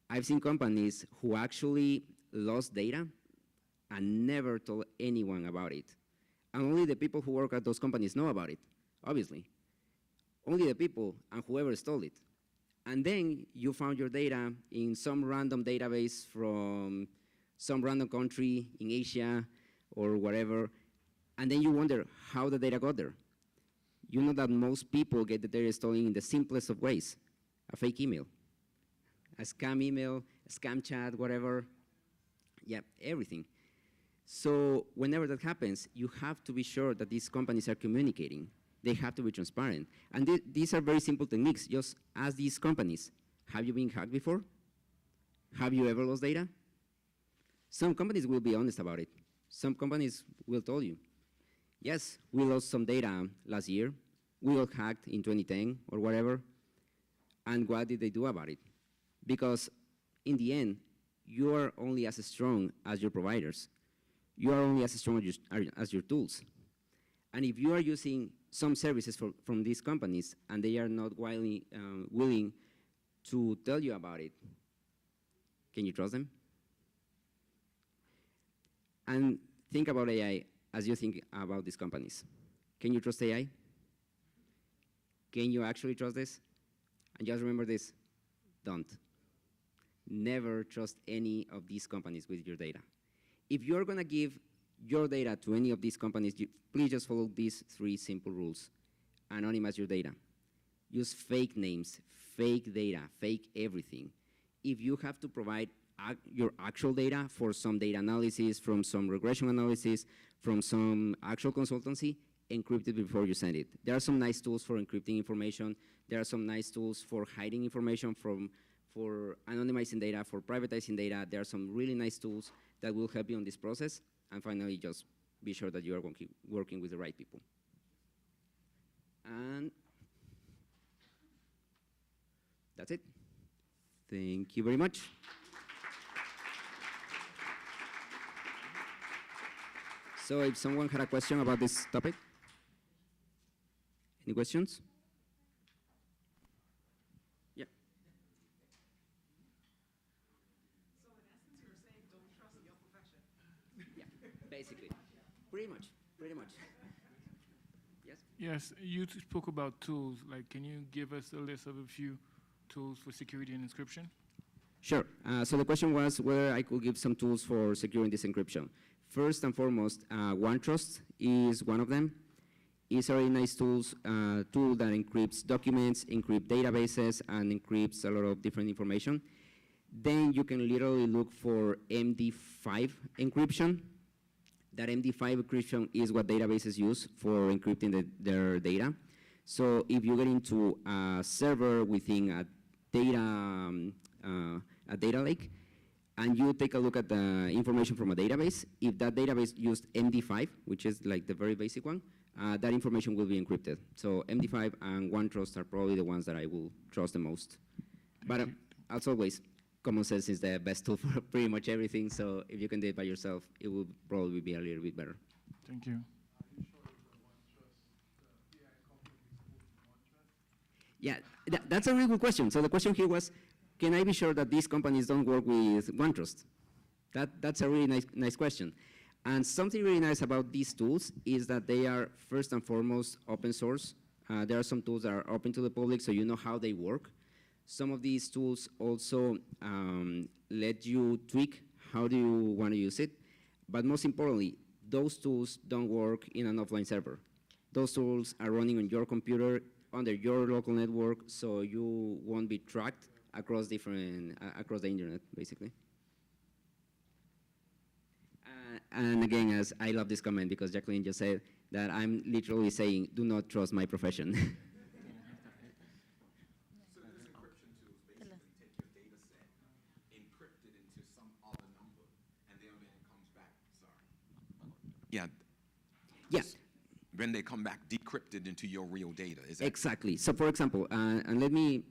D: I've seen companies who actually lost data and never told anyone about it. And only the people who work at those companies know about it, obviously. Only the people and whoever stole it. And then you found your data in some random database from some random country in Asia or whatever, and then you wonder how the data got there. You know that most people get the data stolen in the simplest of ways, a fake email, a scam email, a scam chat, whatever, yeah, everything. So whenever that happens, you have to be sure that these companies are communicating. They have to be transparent. And these are very simple techniques. Just ask these companies, have you been hacked before? Have you ever lost data? Some companies will be honest about it. Some companies will tell you, yes, we lost some data last year. We got hacked in 2010 or whatever. And what did they do about it? Because in the end, you are only as strong as your providers. You are only as strong as your tools. And if you are using some services from these companies and they are not willing to tell you about it, can you trust them? And think about AI as you think about these companies. Can you trust AI? Can you actually trust this? And just remember this, don't. Never trust any of these companies with your data. If you're gonna give your data to any of these companies, please just follow these 3 simple rules. Anonymize your data. Use fake names, fake data, fake everything. If you have to provide your actual data for some data analysis, from some regression analysis, from some actual consultancy, encrypt it before you send it. There are some nice tools for encrypting information. There are some nice tools for hiding information, for anonymizing data, for privatizing data. There are some really nice tools that will help you on this process. And finally, just be sure that you are working with the right people. And that's it. Thank you very much. So if someone had a question about this topic, any questions? Yeah.
G: So in essence, you're saying don't trust your profession.
D: Yeah, basically. Pretty much. Yes?
H: Yes, you spoke about tools. Like, can you give us a list of a few tools for security and encryption?
D: Sure. So the question was whether I could give some tools for securing this encryption. First and foremost, OneTrust is one of them. It's a really nice tool that encrypts documents, encrypts databases, and encrypts a lot of different information. Then you can literally look for MD5 encryption. That MD5 encryption is what databases use for encrypting their data. So if you get into a server within a data lake, and you take a look at the information from a database, if that database used MD5, which is like the very basic one, that information will be encrypted. So MD5 and OneTrust are probably the ones that I will trust the most. But as always, common sense is the best tool for pretty much everything, so if you can do it by yourself, it will probably be a little bit better.
H: Thank you.
D: Yeah, that's a really good question. So the question here was, can I be sure that these companies don't work with OneTrust? That's a really nice question. And something really nice about these tools is that they are first and foremost open source. There are some tools that are open to the public, so you know how they work. Some of these tools also let you tweak how do you want to use it. But most importantly, those tools don't work in an offline server. Those tools are running on your computer under your local network, so you won't be tracked across the internet, basically. And again, as I love this comment because Jacqueline just said that I'm literally saying, do not trust my profession.
I: So this encryption tools basically take your data set, encrypt it into some other number, and then when it comes back, Yeah.
D: Yes.
I: When they come back, decrypted into your real data. Is that
D: Exactly. So for example, and let me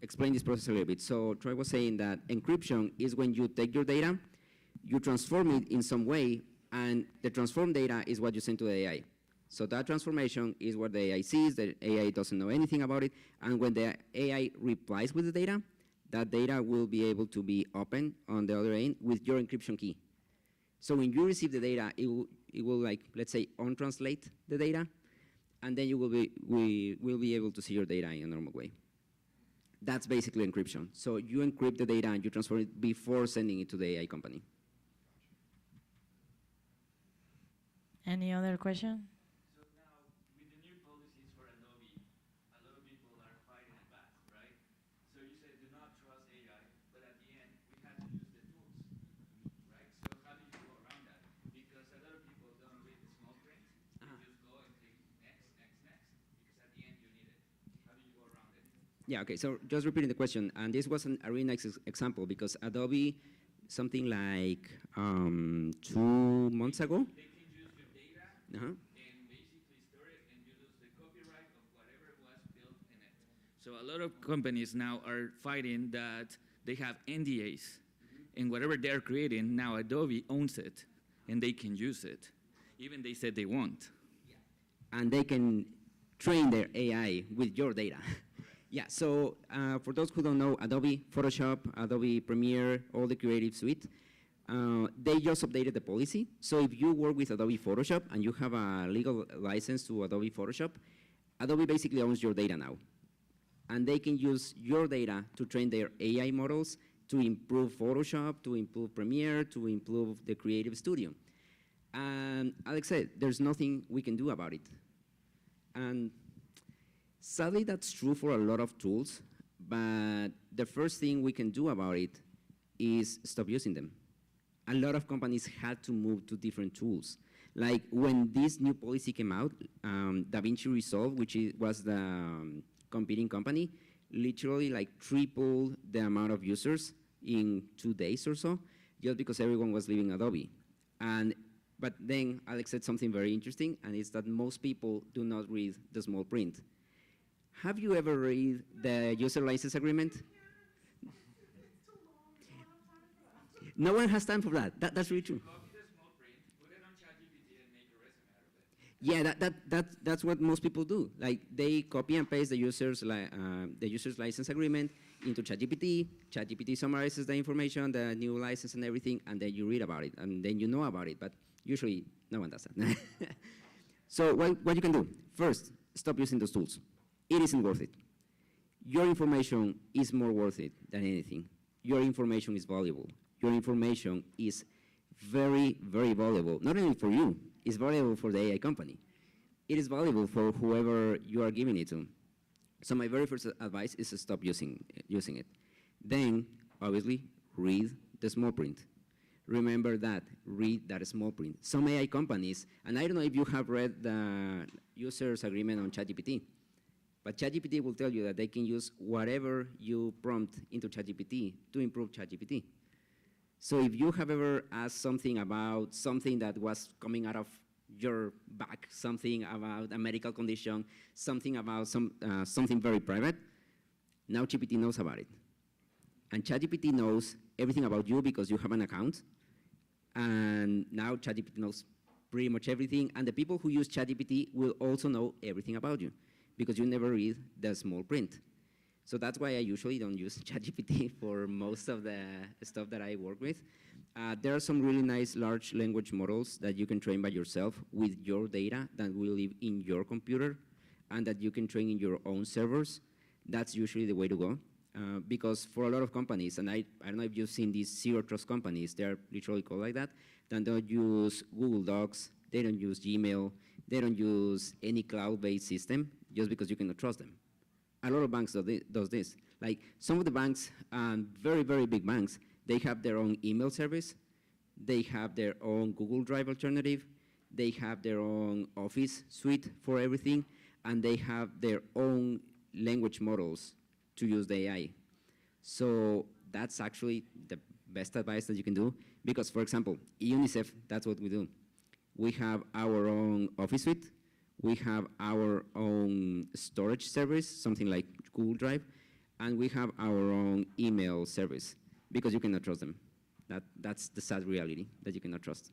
D: explain this process a little bit. So Troy was saying that encryption is when you take your data, you transform it in some way, and the transformed data is what you send to the AI. So that transformation is what the AI sees, the AI doesn't know anything about it, and when the AI replies with the data, that data will be able to be opened on the other end with your encryption key. So when you receive the data, it will like, let's say, untranslate the data, and then you will be able to see your data in a normal way. That's basically encryption. So you encrypt the data and you transfer it before sending it to the AI company.
J: Any other question?
K: So now, with the new policies for Adobe, a lot of people are fighting it back, right? So you say do not trust AI, but at the end, we have to use the tools, right? So how do you go around that? Because a lot of people don't read the small print. They just go and click next, next, next, because at the end you need it. How do you go around it?
D: Yeah, okay, so just repeating the question, and this was a really nice example because Adobe, something like 2 months ago.
K: They can use your data and basically store it and you lose the copyright of whatever was built in it. So a lot of companies now are fighting that they have NDAs and whatever they're creating, now Adobe owns it and they can use it. Even they said they won't.
D: And they can train their AI with your data. Yeah, so for those who don't know, Adobe Photoshop, Adobe Premiere, all the Creative Suite, they just updated the policy. So if you work with Adobe Photoshop and you have a legal license to Adobe Photoshop, Adobe basically owns your data now. And they can use your data to train their AI models to improve Photoshop, to improve Premiere, to improve the Creative Studio. And Alex said, there's nothing we can do about it. And sadly, that's true for a lot of tools, but the first thing we can do about it is stop using them. A lot of companies had to move to different tools. Like when this new policy came out, DaVinci Resolve, which was the competing company, literally like tripled the amount of users in 2 days or so, just because everyone was leaving Adobe. But then Alex said something very interesting, and it's that most people do not read the small print. Have you ever read the user license agreement? No one has time for that. That's really true.
K: Copy the small print, put it on ChatGPT and make a resume out of it.
D: Yeah, that's what most people do. Like they copy and paste the user's license agreement into ChatGPT. ChatGPT summarizes the information, the new license and everything, and then you read about it, and then you know about it. But usually, no one does that. So what you can do? First, stop using those tools. It isn't worth it. Your information is more worth it than anything. Your information is valuable. Your information is very, very valuable, not only for you, it's valuable for the AI company. It is valuable for whoever you are giving it to. So my very first advice is to stop using it. Then, obviously, read the small print. Remember that, read that small print. Some AI companies, and I don't know if you have read the user's agreement on ChatGPT, but ChatGPT will tell you that they can use whatever you prompt into ChatGPT to improve ChatGPT. So if you have ever asked something about something that was coming out of your back, something about a medical condition, something about something very private, now GPT knows about it. And ChatGPT knows everything about you because you have an account. And now ChatGPT knows pretty much everything. And the people who use ChatGPT will also know everything about you because you never read the small print. So that's why I usually don't use ChatGPT for most of the stuff that I work with. There are some really nice large language models that you can train by yourself with your data that will live in your computer and that you can train in your own servers. That's usually the way to go. Because for a lot of companies, and I don't know if you've seen these zero trust companies, they're literally called like that, that don't use Google Docs, they don't use Gmail, they don't use any cloud-based system just because you cannot trust them. A lot of banks does this. Like some of the banks, very, very big banks, they have their own email service, they have their own Google Drive alternative, they have their own Office suite for everything, and they have their own language models to use the AI. So that's actually the best advice that you can do because, for example, UNICEF, that's what we do. We have our own Office suite, we have our own storage service, something like Google Drive, and we have our own email service because you cannot trust them. That's the sad reality that you cannot trust.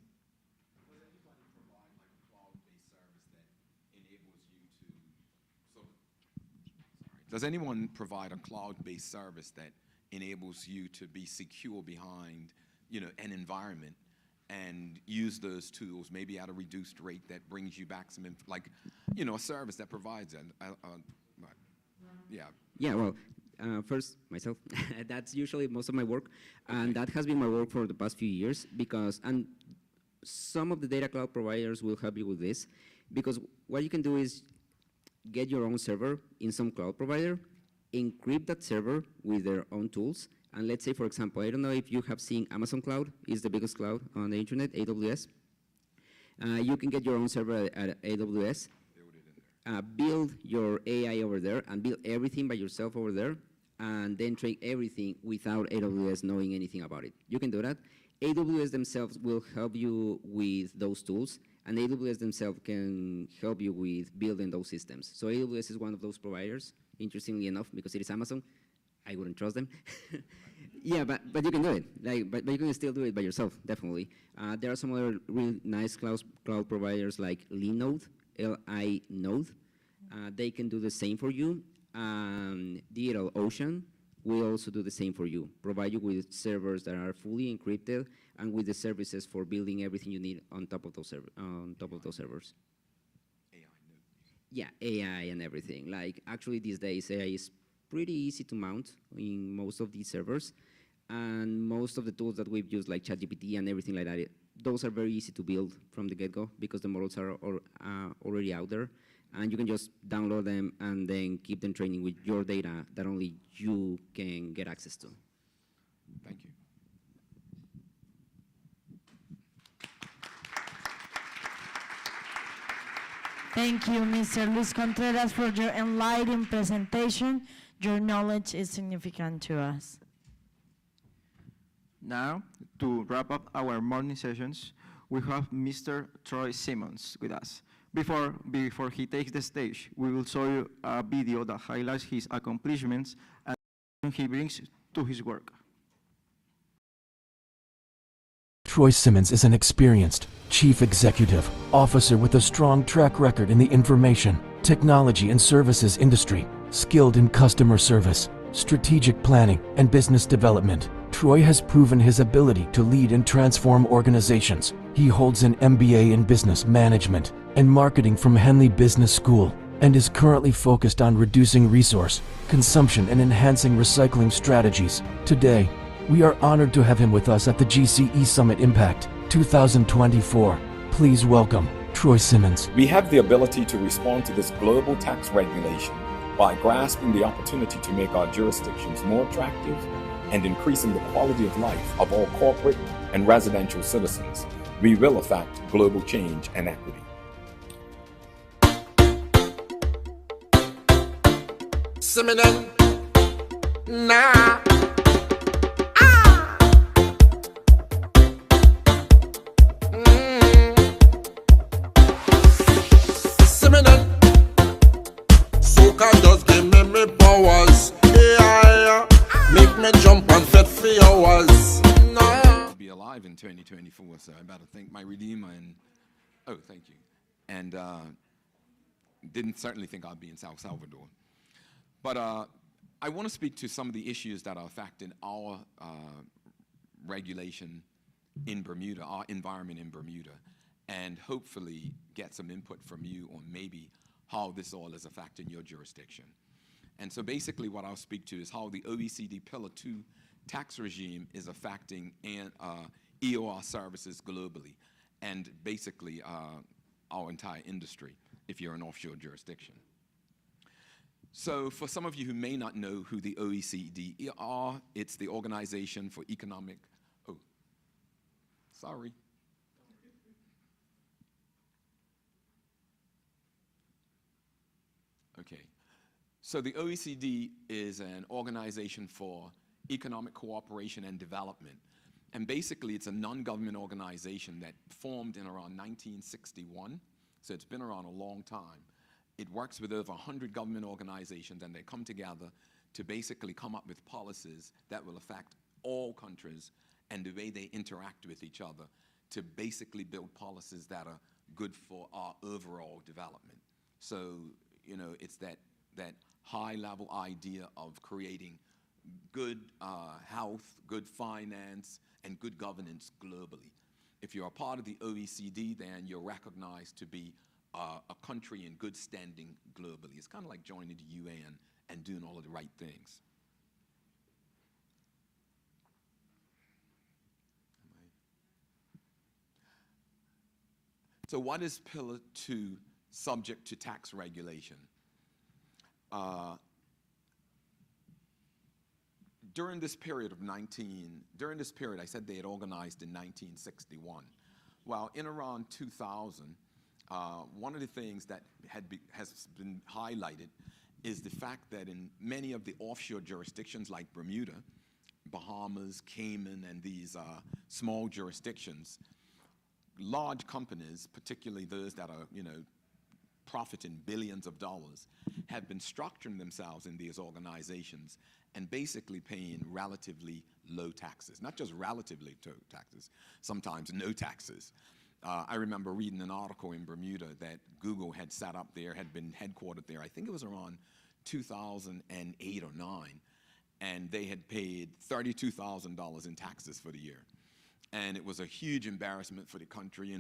I: Does anyone provide a cloud-based service that enables you to be secure behind, an environment and use those tools maybe at a reduced rate that brings you back some, a service that provides that? Yeah.
D: Yeah, well, first, myself. That's usually most of my work, and that has been my work for the past few years because, and some of the data cloud providers will help you with this, because what you can do is get your own server in some cloud provider, encrypt that server with their own tools, and let's say, for example, I don't know if you have seen Amazon Cloud is the biggest cloud on the internet, AWS. You can get your own server at AWS, build your AI over there, and build everything by yourself over there, and then train everything without AWS knowing anything about it. You can do that. AWS themselves will help you with those tools, and AWS themselves can help you with building those systems. So AWS is one of those providers, interestingly enough, because it is Amazon. I wouldn't trust them. Yeah, but you can do it. But you can still do it by yourself, definitely. There are some other really nice cloud providers like Linode, Linode. They can do the same for you. DigitalOcean will also do the same for you, provide you with servers that are fully encrypted and with the services for building everything you need on top of those servers.
I: AI.
D: Yeah, AI and everything. Like actually these days, AI is pretty easy to mount in most of these servers, and most of the tools that we've used, like ChatGPT and everything like that, those are very easy to build from the get-go because the models are already out there, and you can just download them and then keep them training with your data that only you can get access to.
I: Thank you.
J: Thank you, Mr. Luis Contreras, for your enlightening presentation. Your knowledge is significant to us.
L: Now, to wrap up our morning sessions, we have Mr. Troy Simmons with us. Before he takes the stage, we will show you a video that highlights his accomplishments and he brings to his work.
C: Troy Simmons is an experienced chief executive officer with a strong track record in the information, technology, and services industry, skilled in customer service, strategic planning, and business development. Troy has proven his ability to lead and transform organizations. He holds an MBA in business management and marketing from Henley Business School and is currently focused on reducing resource consumption and enhancing recycling strategies. Today, we are honored to have him with us at the GCE Summit Impact 2024. Please welcome Troy Simmons.
M: We have the ability to respond to this global tax regulation by grasping the opportunity to make our jurisdictions more attractive and increasing the quality of life of all corporate and residential citizens. We will affect global change and equity.
F: Seminal, nah. Just give me powers. Yeah, make me jump and fit for hours.
I: Nah. Be alive in 2024, so I better thank my Redeemer and thank you. And didn't certainly think I'd be in South Salvador. But I want to speak to some of the issues that are affecting our regulation in Bermuda, our environment in Bermuda, and hopefully get some input from you on maybe how this all is affecting your jurisdiction. And so basically what I'll speak to is how the OECD Pillar 2 tax regime is affecting EOR services globally, and basically our entire industry if you're an offshore jurisdiction. So for some of you who may not know who the OECD are, it's the Organization for Economic, Okay, so the OECD is an organization for economic cooperation and development. And basically, it's a non-government organization that formed in around 1961. So it's been around a long time. It works with over 100 government organizations, and they come together to basically come up with policies that will affect all countries and the way they interact with each other to basically build policies that are good for our overall development. So, you know, it's that high-level idea of creating good health, good finance, and good governance globally. If you're a part of the OECD, then you're recognized to be a country in good standing globally. It's kind of like joining the UN and doing all of the right things. So what is Pillar 2 subject to tax regulation? During this period, I said they had organized in 1961. Well, in around 2000, one of the things that has been highlighted is the fact that in many of the offshore jurisdictions like Bermuda, Bahamas, Cayman, and these small jurisdictions, large companies, particularly those that are, profiting billions of dollars, have been structuring themselves in these organizations and basically paying relatively low taxes. Not just relatively low taxes, sometimes no taxes. I remember reading an article in Bermuda that Google had set up there, had been headquartered there. I think it was around 2008 or 9, and they had paid $32,000 in taxes for the year. And it was a huge embarrassment for the country.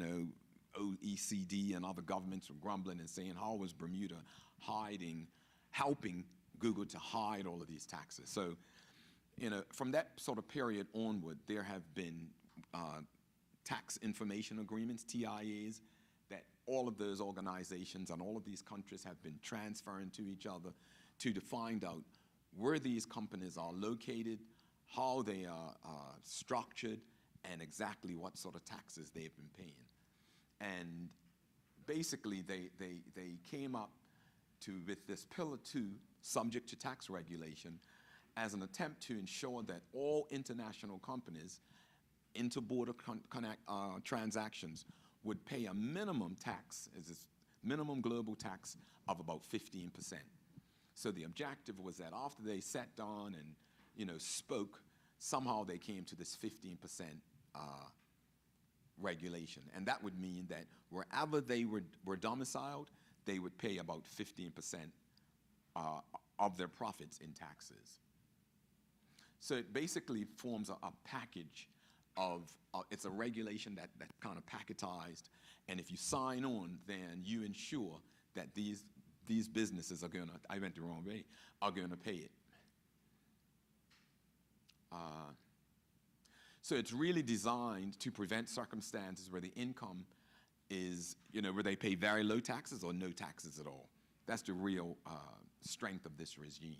I: OECD and other governments were grumbling and saying, how was Bermuda helping Google to hide all of these taxes? So, from that sort of period onward, there have been tax information agreements, TIAs, that all of those organizations and all of these countries have been transferring to each other to find out where these companies are located, how they are structured, and exactly what sort of taxes they've been paying. And basically, they came up with this Pillar 2, subject to tax regulation, as an attempt to ensure that all international companies, inter-border transactions, would pay a minimum tax, minimum global tax of about 15%. So the objective was that after they sat down and spoke, somehow they came to this 15% regulation. And that would mean that wherever they were domiciled, they would pay about 15% of their profits in taxes. So it basically forms a package of, it's a regulation that kind of packetized, and if you sign on, then you ensure that these businesses are going to, I went the wrong way, are going to pay it. So it's really designed to prevent circumstances where the income is, where they pay very low taxes or no taxes at all. That's the real strength of this regime.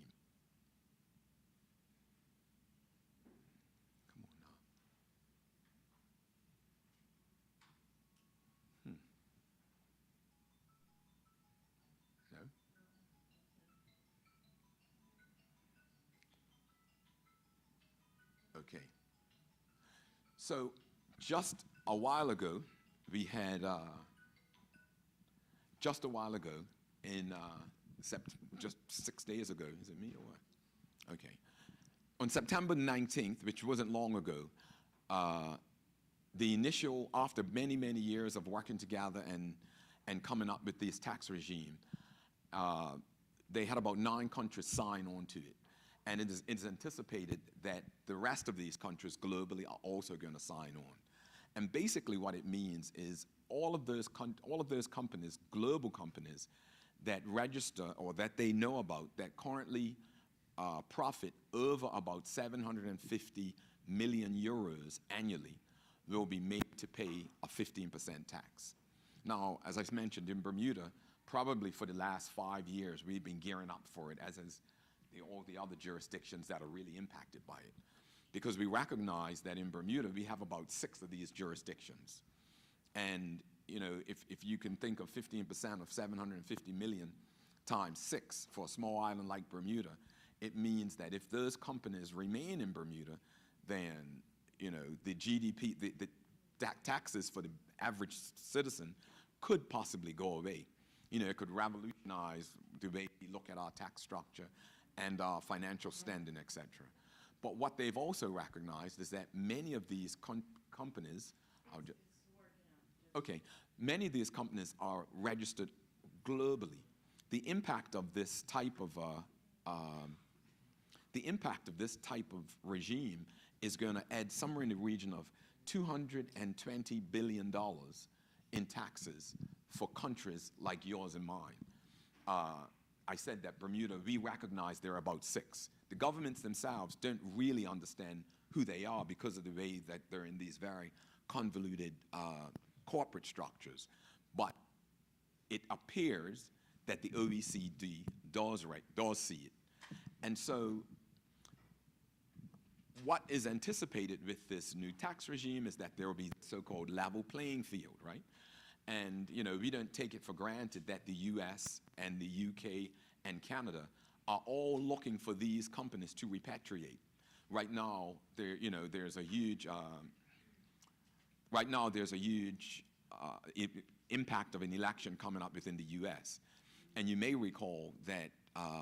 I: Come on now. No? Okay. So just a while ago, we had, just a while ago, in just 6 days ago, is it me or what? Okay. On September 19th, which wasn't long ago, the initial, after many, many years of working together and coming up with this tax regime, they had about 9 countries sign on to it. And it is anticipated that the rest of these countries globally are also going to sign on. And basically what it means is all of those companies, global companies, that register or that they know about that currently profit over about 750 million euros annually will be made to pay a 15% tax. Now, as I mentioned, in Bermuda, probably for the last 5 years, we've been gearing up for it, as has all the other jurisdictions that are really impacted by it. Because we recognize that in Bermuda, we have about 6 of these jurisdictions. And, if you can think of 15% of 750 million times 6 for a small island like Bermuda, it means that if those companies remain in Bermuda, then, the GDP, the taxes for the average citizen could possibly go away. It could revolutionize the way we look at our tax structure and our financial standing, etc. But what they've also recognized is that many of these companies many of these companies are registered globally. The impact of this type of regime is going to add somewhere in the region of $220 billion in taxes for countries like yours and mine. I said that Bermuda, we recognize there are about 6. The governments themselves don't really understand who they are because of the way that they're in these very convoluted corporate structures. but it appears that the OECD does see it. And so what is anticipated with this new tax regime is that there will be so-called level playing field, right? And, you know, we don't take it for granted that the US and the UK and Canada are all looking for these companies to repatriate. Right now, there's a huge impact of an election coming up within the US. And you may recall that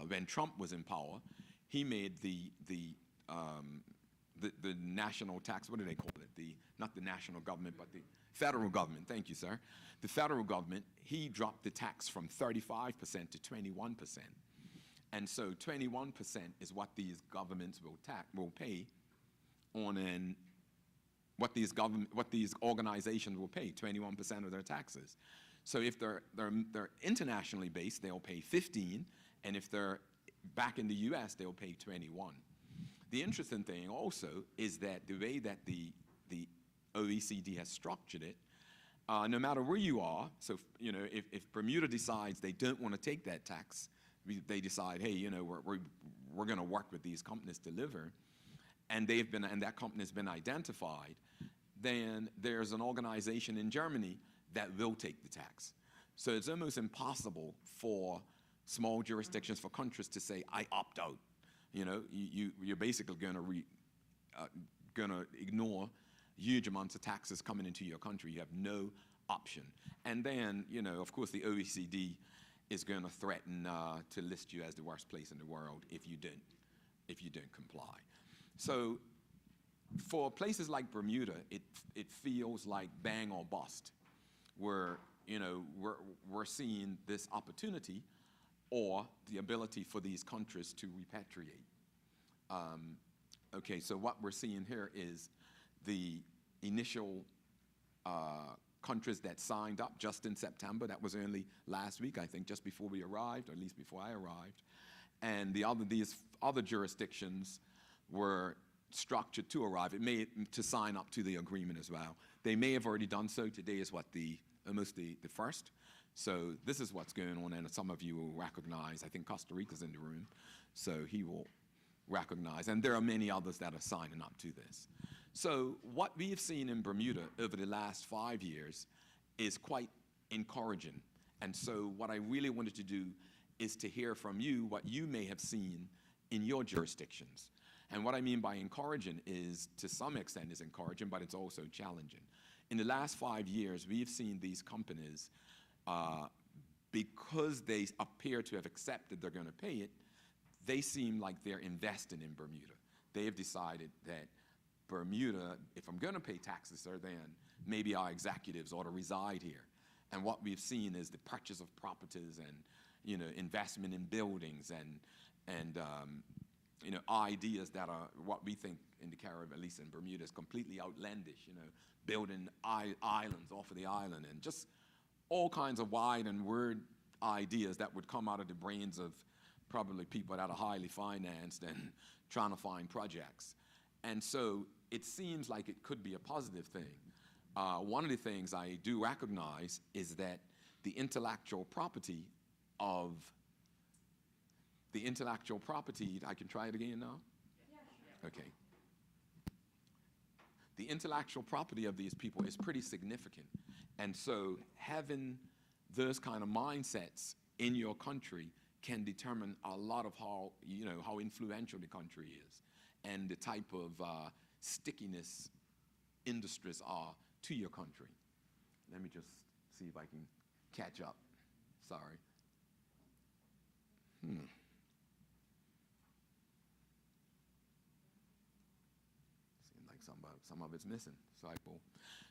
I: when Trump was in power, he made the national tax, what do they call it? Not the national government, but the federal government. Thank you, sir. The federal government, he dropped the tax from 35% to 21%. And so 21% is what these governments will pay on what these organizations will pay, 21% of their taxes. So if they're internationally based, they'll pay 15, and if they're back in the US, they'll pay 21. The interesting thing also is that the way that the OECD has structured it, no matter where you are, so you know, if Bermuda decides they don't want to take that tax, they decide, hey, you know, we're going to work with these companies to deliver, and that company has been identified, then there's an organization in Germany that will take the tax. So it's almost impossible for small jurisdictions, for countries to say, I opt out. You know, you're basically going to ignore huge amounts of taxes coming into your country. You have no option. And then, you know, of course, the OECD is going to threaten to list you as the worst place in the world if you don't comply. So for places like Bermuda, it feels like bang or bust, where, you know, we're seeing this opportunity or the ability for these countries to repatriate. Okay, so what we're seeing here is the initial countries that signed up just in September. That was only last week, I think, just before we arrived, or at least before I arrived. And these other jurisdictions were structured to arrive. To sign up to the agreement as well. They may have already done so. Today is almost the first. So this is what's going on, and some of you will recognize, I think Costa Rica's in the room, so he will recognize. And there are many others that are signing up to this. So what we've seen in Bermuda over the last 5 years is quite encouraging. And so what I really wanted to do is to hear from you what you may have seen in your jurisdictions. And what I mean by encouraging is, to some extent, is encouraging, but it's also challenging. In the last 5 years, we've seen these companies, because they appear to have accepted they're going to pay it, they seem like they're investing in Bermuda. They have decided that Bermuda, if I'm going to pay taxes there, then maybe our executives ought to reside here. And what we've seen is the purchase of properties and, you know, investment in buildings and you know, ideas that are what we think in the Caribbean, at least in Bermuda, is completely outlandish. You know, building islands off of the island, and just all kinds of wide and weird ideas that would come out of the brains of probably people that are highly financed and trying to find projects. And so it seems like it could be a positive thing. One of the things I do recognize is that the intellectual property, I can try it again now? Yeah. Okay. The intellectual property of these people is pretty significant. And so having those kind of mindsets in your country can determine a lot of how, you know, how influential the country is and the type of stickiness industries are to your country. Let me just see if I can catch up. Sorry. Seems like some of it's missing.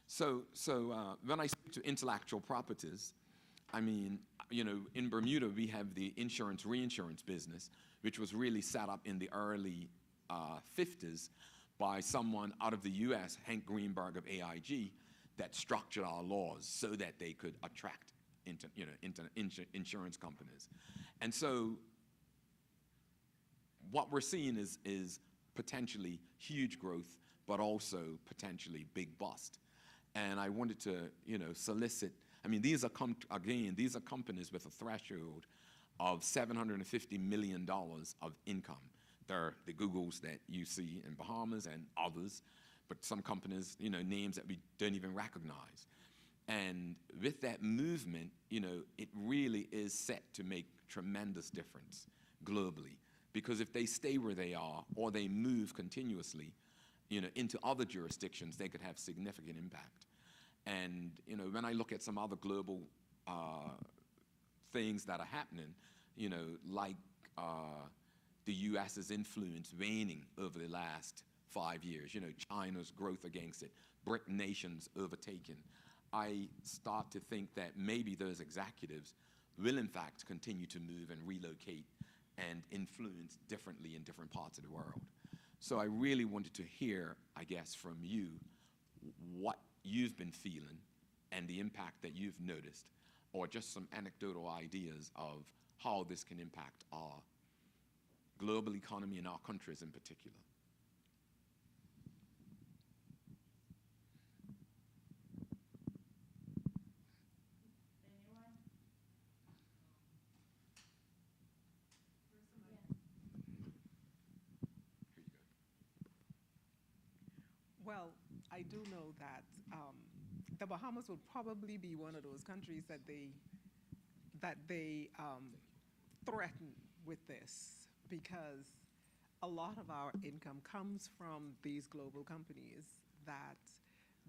I: So when I speak to intellectual properties, I mean, you know, in Bermuda we have the insurance reinsurance business, which was really set up in the early 50s by someone out of the US, Hank Greenberg of AIG, that structured our laws so that they could attract insurance companies. And so what we're seeing is potentially huge growth, but also potentially big bust. And I wanted to, you know, solicit I mean, these are, again, these are companies with a threshold of $750 million of income. They're the Googles that you see in Bahamas and others, but some companies, you know, names that we don't even recognize. And with that movement, you know, it really is set to make tremendous difference globally. Because if they stay where they are or they move continuously, you know, into other jurisdictions, they could have significant impact. And, you know, when I look at some other global things that are happening, you know, like the U.S.'s influence waning over the last 5 years, you know, China's growth against it, BRIC nations overtaken, I start to think that maybe those executives will in fact continue to move and relocate and influence differently in different parts of the world. So I really wanted to hear, I guess, from you what you've been feeling and the impact that you've noticed, or just some anecdotal ideas of how this can impact our global economy and our countries in particular.
G: Well, I do know that the Bahamas would probably be one of those countries that they threaten with this, because a lot of our income comes from these global companies that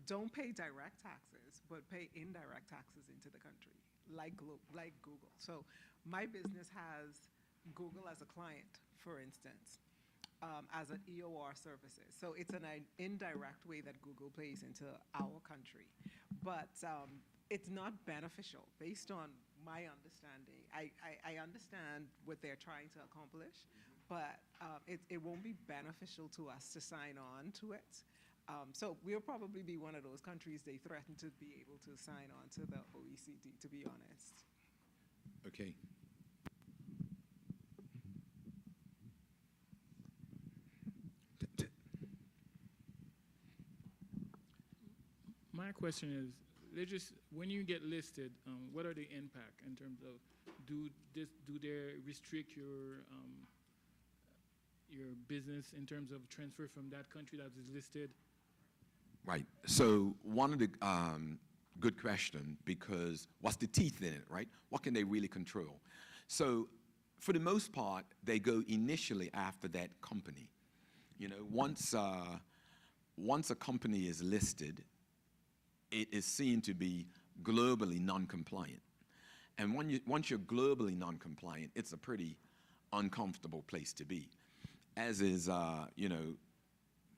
G: don't pay direct taxes, but pay indirect taxes into the country, like Google. So my business has Google as a client, for instance. As an EOR services. So it's an indirect way that Google plays into our country. But it's not beneficial based on my understanding. I understand what they're trying to accomplish, but it won't be beneficial to us to sign on to it. So we'll probably be one of those countries they threaten to be able to sign on to the OECD, to be honest.
I: Okay.
H: My question is, when you get listed, what are the impact in terms of, do they restrict your business in terms of transfer from that country that is listed?
I: Right. So one of the good question, because what's the teeth in it, right? What can they really control? So for the most part, they go initially after that company. You know, once a company is listed, it is seen to be globally non-compliant. And once you're globally non-compliant, it's a pretty uncomfortable place to be. As is, you know,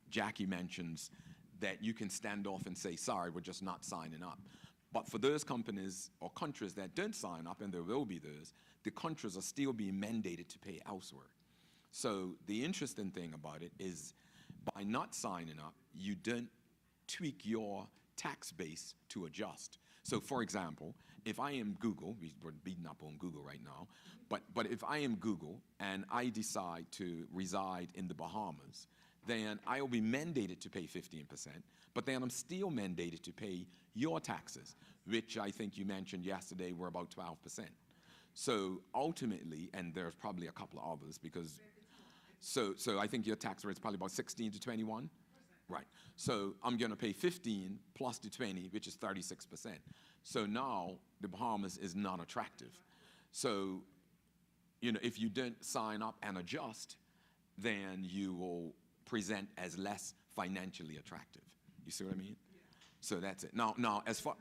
I: Jackie mentions that you can stand off and say, sorry, we're just not signing up. But for those companies or countries that don't sign up, and there will be those, the countries are still being mandated to pay elsewhere. So the interesting thing about it is, by not signing up, you don't tweak your tax base to adjust. So for example, if I am Google, we're beating up on Google right now, but if I am Google and I decide to reside in the Bahamas, then I will be mandated to pay 15%, but then I'm still mandated to pay your taxes, which I think you mentioned yesterday were about 12%. So ultimately, and there's probably a couple of others, because so I think your tax rate is probably about 16 to 21. Right. So I'm going to pay 15 plus the 20, which is 36%. So now the Bahamas is not attractive. So, you know, if you don't sign up and adjust, then you will present as less financially attractive. You see what I mean? Yeah. So that's it. Now, as far...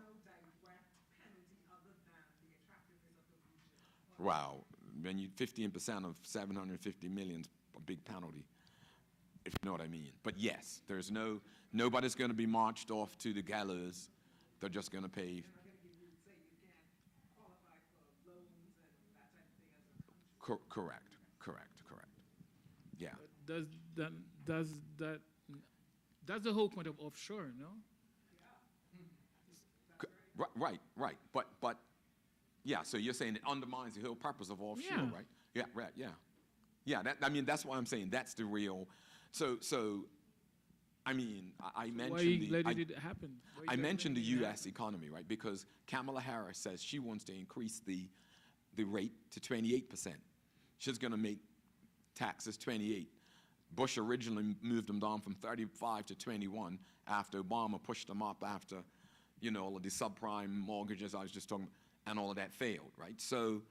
I: Wow. When you 15% of 750 million, a big penalty, if you know what I mean. But yes, there's nobody's going to be marched off to the gallows. They're just going to pay. Correct. Yeah.
H: That's the whole point of offshore, no?
I: Right. But yeah. So you're saying it undermines the whole purpose of offshore, right? Yeah. Right. Yeah. Yeah. I mean, that's why I'm saying that's the real. So I mean, I mentioned
H: why you letting it happen?
I: I mentioned the U.S. economy, right? Because Kamala Harris says she wants to increase the rate to 28%. She's going to make taxes 28. Bush originally moved them down from 35 to 21 after Obama pushed them up after, you know, all of the subprime mortgages I was just talking about, and all of that failed, right? So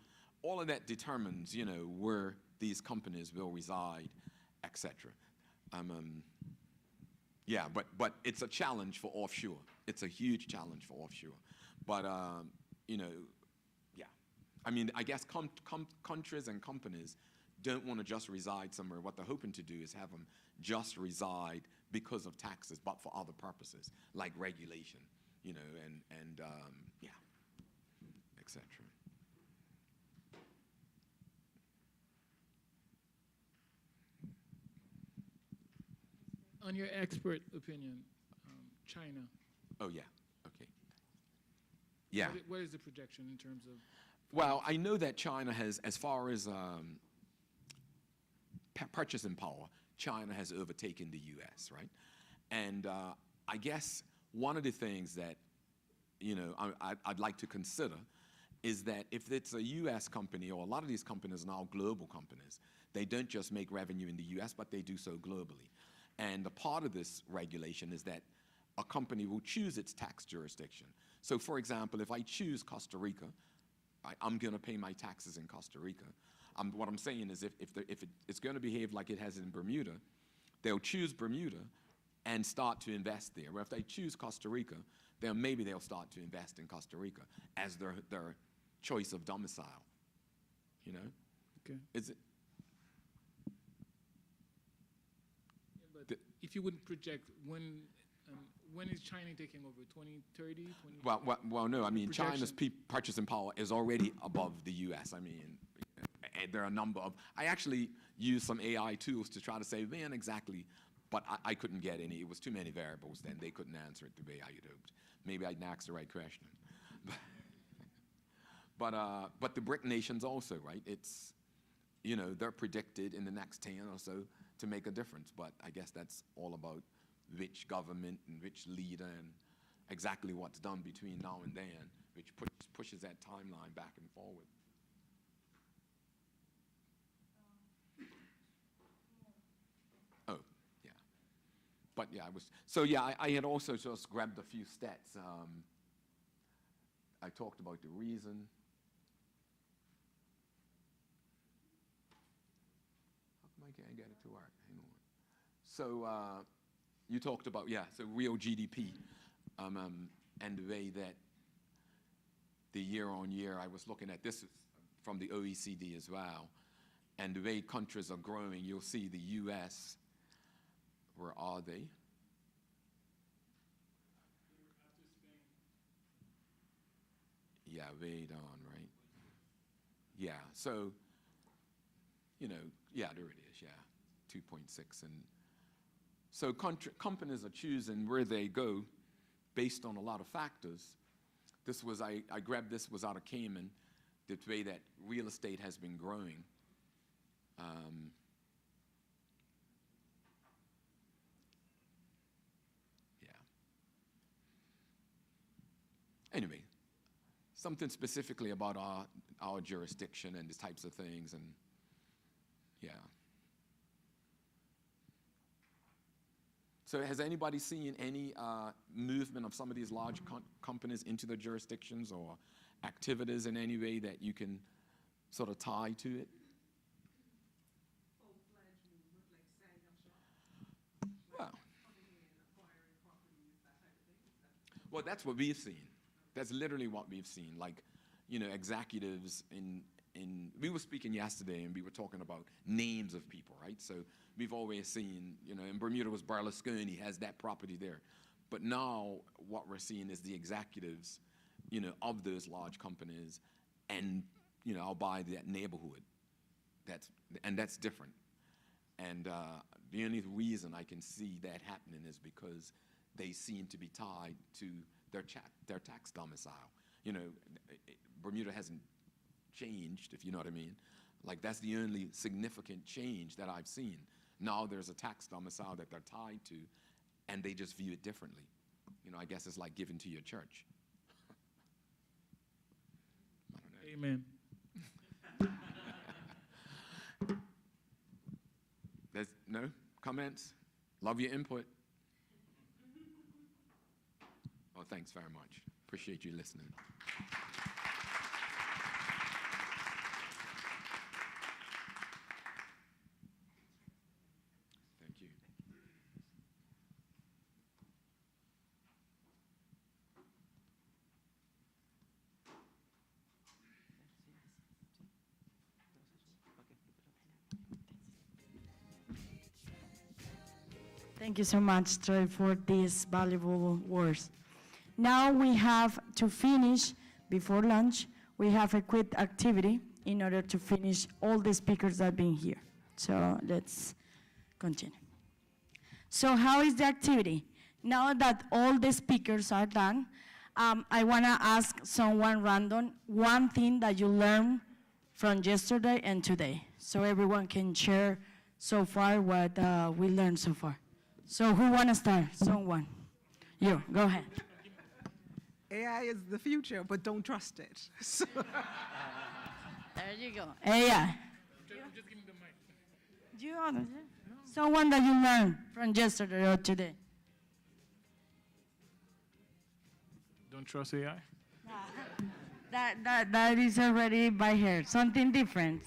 I: all of that determines, you know, where these companies will reside, et cetera. Yeah, but it's a challenge for offshore. It's a huge challenge for offshore. But, you know, yeah. I mean, I guess countries and companies don't want to just reside somewhere. What they're hoping to do is have them just reside because of taxes, but for other purposes, like regulation, you know, and yeah, et cetera.
H: On your expert opinion, China.
I: Oh, yeah, okay. Yeah.
H: What is the projection in terms of?
I: Well, I know that China has, as far as purchasing power, China has overtaken the U.S., right? And I guess one of the things that, you know, I'd like to consider is that if it's a U.S. company, or a lot of these companies are now global companies, they don't just make revenue in the U.S., but they do so globally. And a part of this regulation is that a company will choose its tax jurisdiction. So, for example, if I choose Costa Rica, I'm going to pay my taxes in Costa Rica. What I'm saying is if it's going to behave like it has in Bermuda, they'll choose Bermuda and start to invest there. Or if they choose Costa Rica, then maybe they'll start to invest in Costa Rica as their choice of domicile. You know?
H: Okay.
I: Is it?
H: Yeah, but if you would project when is China taking over? 2030?
I: Well, no. I mean, China's purchasing power is already above the U.S. I mean, there are a number of. I actually used some AI tools to try to say when exactly, but I couldn't get any. It was too many variables. Then they couldn't answer it the way I had hoped. Maybe I didn't ask the right question. But the BRIC nations also, right? It's, you know, they're predicted in the next 10 or so to make a difference. But I guess that's all about which government and which leader and exactly what's done between now and then, which pushes that timeline back and forward. Oh, yeah. But yeah, I had also just grabbed a few stats. I talked about the reason. How come I can't get it to work? Hang on. So you talked about, so real GDP and the way that the year on year, I was looking at this from the OECD as well, and the way countries are growing, you'll see the US, where are they? Yeah, way down, right? Yeah, so, you know, yeah, there it is, yeah, 2.6. And so companies are choosing where they go based on a lot of factors. This was, I grabbed this, was out of Cayman, the way that real estate has been growing. Yeah. Anyway, something specifically about our jurisdiction and these types of things, and yeah. So has anybody seen any movement of some of these large companies into their jurisdictions or activities in any way that you can sort of tie to it?
G: Full-fledged movement, like setting up shop?
I: Well,
G: coming in, acquiring properties, that type of thing?
I: well, that's what we've seen. That's literally what we've seen. Like, you know, executives we were speaking yesterday and we were talking about names of people, right? So we've always seen, you know, in Bermuda was Berlusconi, has that property there. But now what we're seeing is the executives, you know, of those large companies, and, you know, I'll buy that neighborhood. That's different. And the only reason I can see that happening is because they seem to be tied to their tax domicile. You know, Bermuda hasn't changed, if you know what I mean. Like, that's the only significant change that I've seen. Now there's a tax domicile that they're tied to, and they just view it differently. You know, I guess it's like giving to your church. I don't know.
H: Amen.
I: There's no comments? Love your input. Oh, thanks very much. Appreciate you listening. Thank you.
J: Thank you so much, Troy, for these valuable words. Now we have to finish, before lunch, we have a quick activity in order to finish all the speakers that have been here. So let's continue. So how is the activity? Now that all the speakers are done, I want to ask someone random one thing that you learned from yesterday and today. So everyone can share so far what we learned so far. So who want to start? Someone. You, go ahead.
G: AI is the future, but don't trust it. So
J: there you go. AI.
H: Just give me the mic.
J: You, someone that you learned from yesterday or today.
H: Don't trust AI?
J: That is already by her. Something different.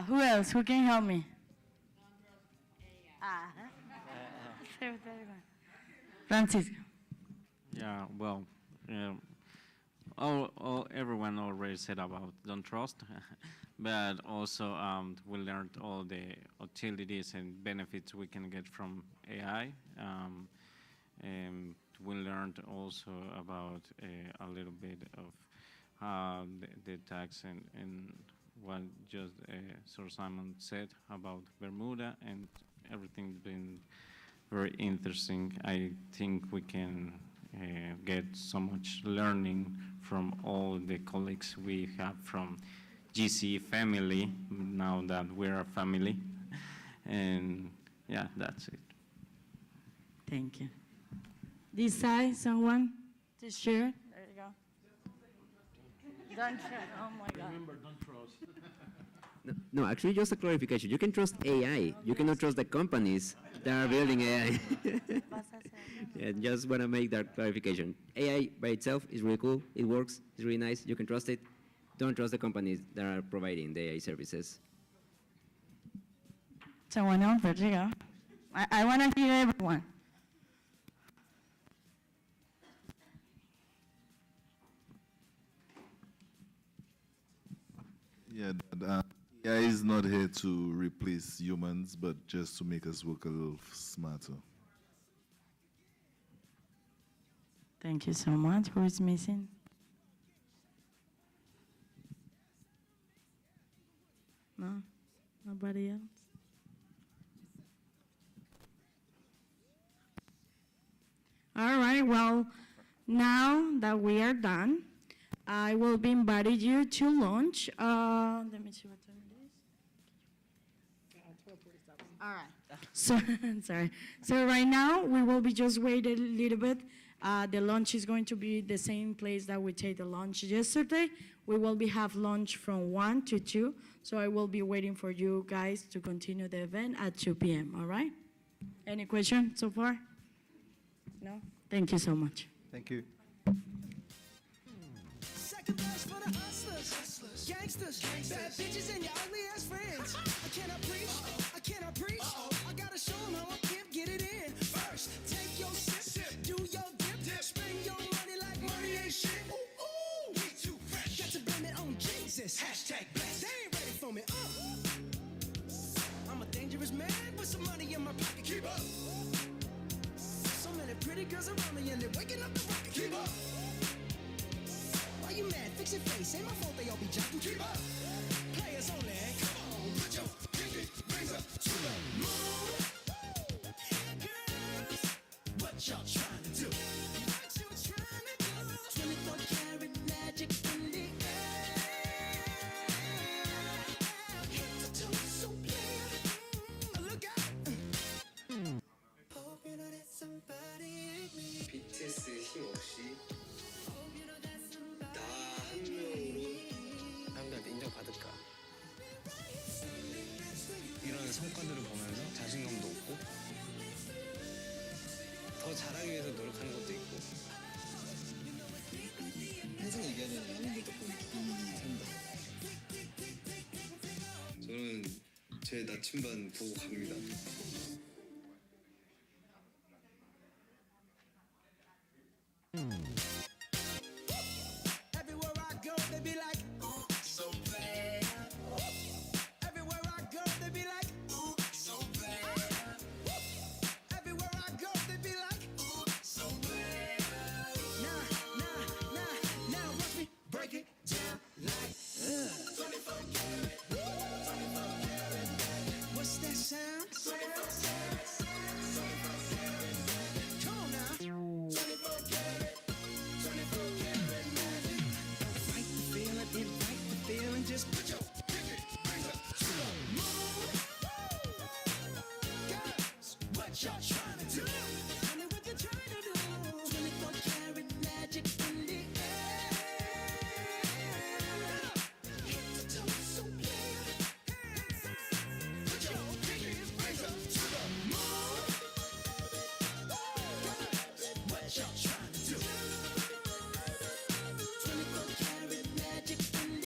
J: Who else? Who can help me? Francisco.
N: Yeah, well, everyone already said about don't trust, but also we learned all the utilities and benefits we can get from AI. And we learned also about a little bit of the tax and what just Sir Simon said about Bermuda, and everything's been very interesting. I think we can get so much learning from all the colleagues we have from GC family, now that we're a family. And yeah, that's it.
J: Thank you. This side, someone to share? There you go. Don't trust. Oh my God.
N: Remember, don't trust.
D: No, actually, just a clarification. You can trust AI. You cannot trust the companies that are building AI. Yeah, just want to make that clarification. AI by itself is really cool. It works. It's really nice. You can trust it. Don't trust the companies that are providing the AI services.
J: Someone else, there you go. I want to hear everyone.
O: Yeah, AI is not here to replace humans, but just to make us work a little smarter.
J: Thank you so much. Who is missing? No? Nobody else? All right, well, now that we are done, I will be inviting you to lunch. Let me see what time it is. All right. So, sorry. So right now, we will be just waiting a little bit. The lunch is going to be the same place that we take the lunch yesterday. We will have lunch from 1 to 2. So I will be waiting for you guys to continue the event at 2 p.m., all right? Any questions so far? No? Thank you so much.
L: Thank you.
P: Second verse for the hustlers, gangsters, bad bitches and your ugly ass friends. I cannot preach, I cannot preach. I gotta show them how I can't get it in. First, take your sip, do your dip, spend your money like money ain't shit. Ooh, we too fresh. Got to blame it on Jesus. Hashtag blessed. They ain't ready for me. I'm a dangerous man with some money in my pocket. Keep up. So many pretty girls around me and they're waking up the rocket. Keep up. Why you mad? Fix your face. Ain't my fault they all be jocking. Keep up. Players only. Come on, put your pinky rings up to the moon. Girls, what y'all trying to do? What you trying to do? 24 karat magic in the air. Hit the toe so clear. Look out.
Q: 제 나침반 보고 갑니다.
P: Everywhere I go, they be like, ooh, so bad. Everywhere I go, they be like, ooh, so bad. Everywhere I go, they be like, ooh, so bad. Now, watch me break it down like, 24 karat, 24 karat. What's that sound? 24 karat, 24 karat. Come on now. 24 karat, 24 karat magic. Fight the feeling, invite the feeling, just put your pinky rings up to the moon. Girls, what y'all trying to do?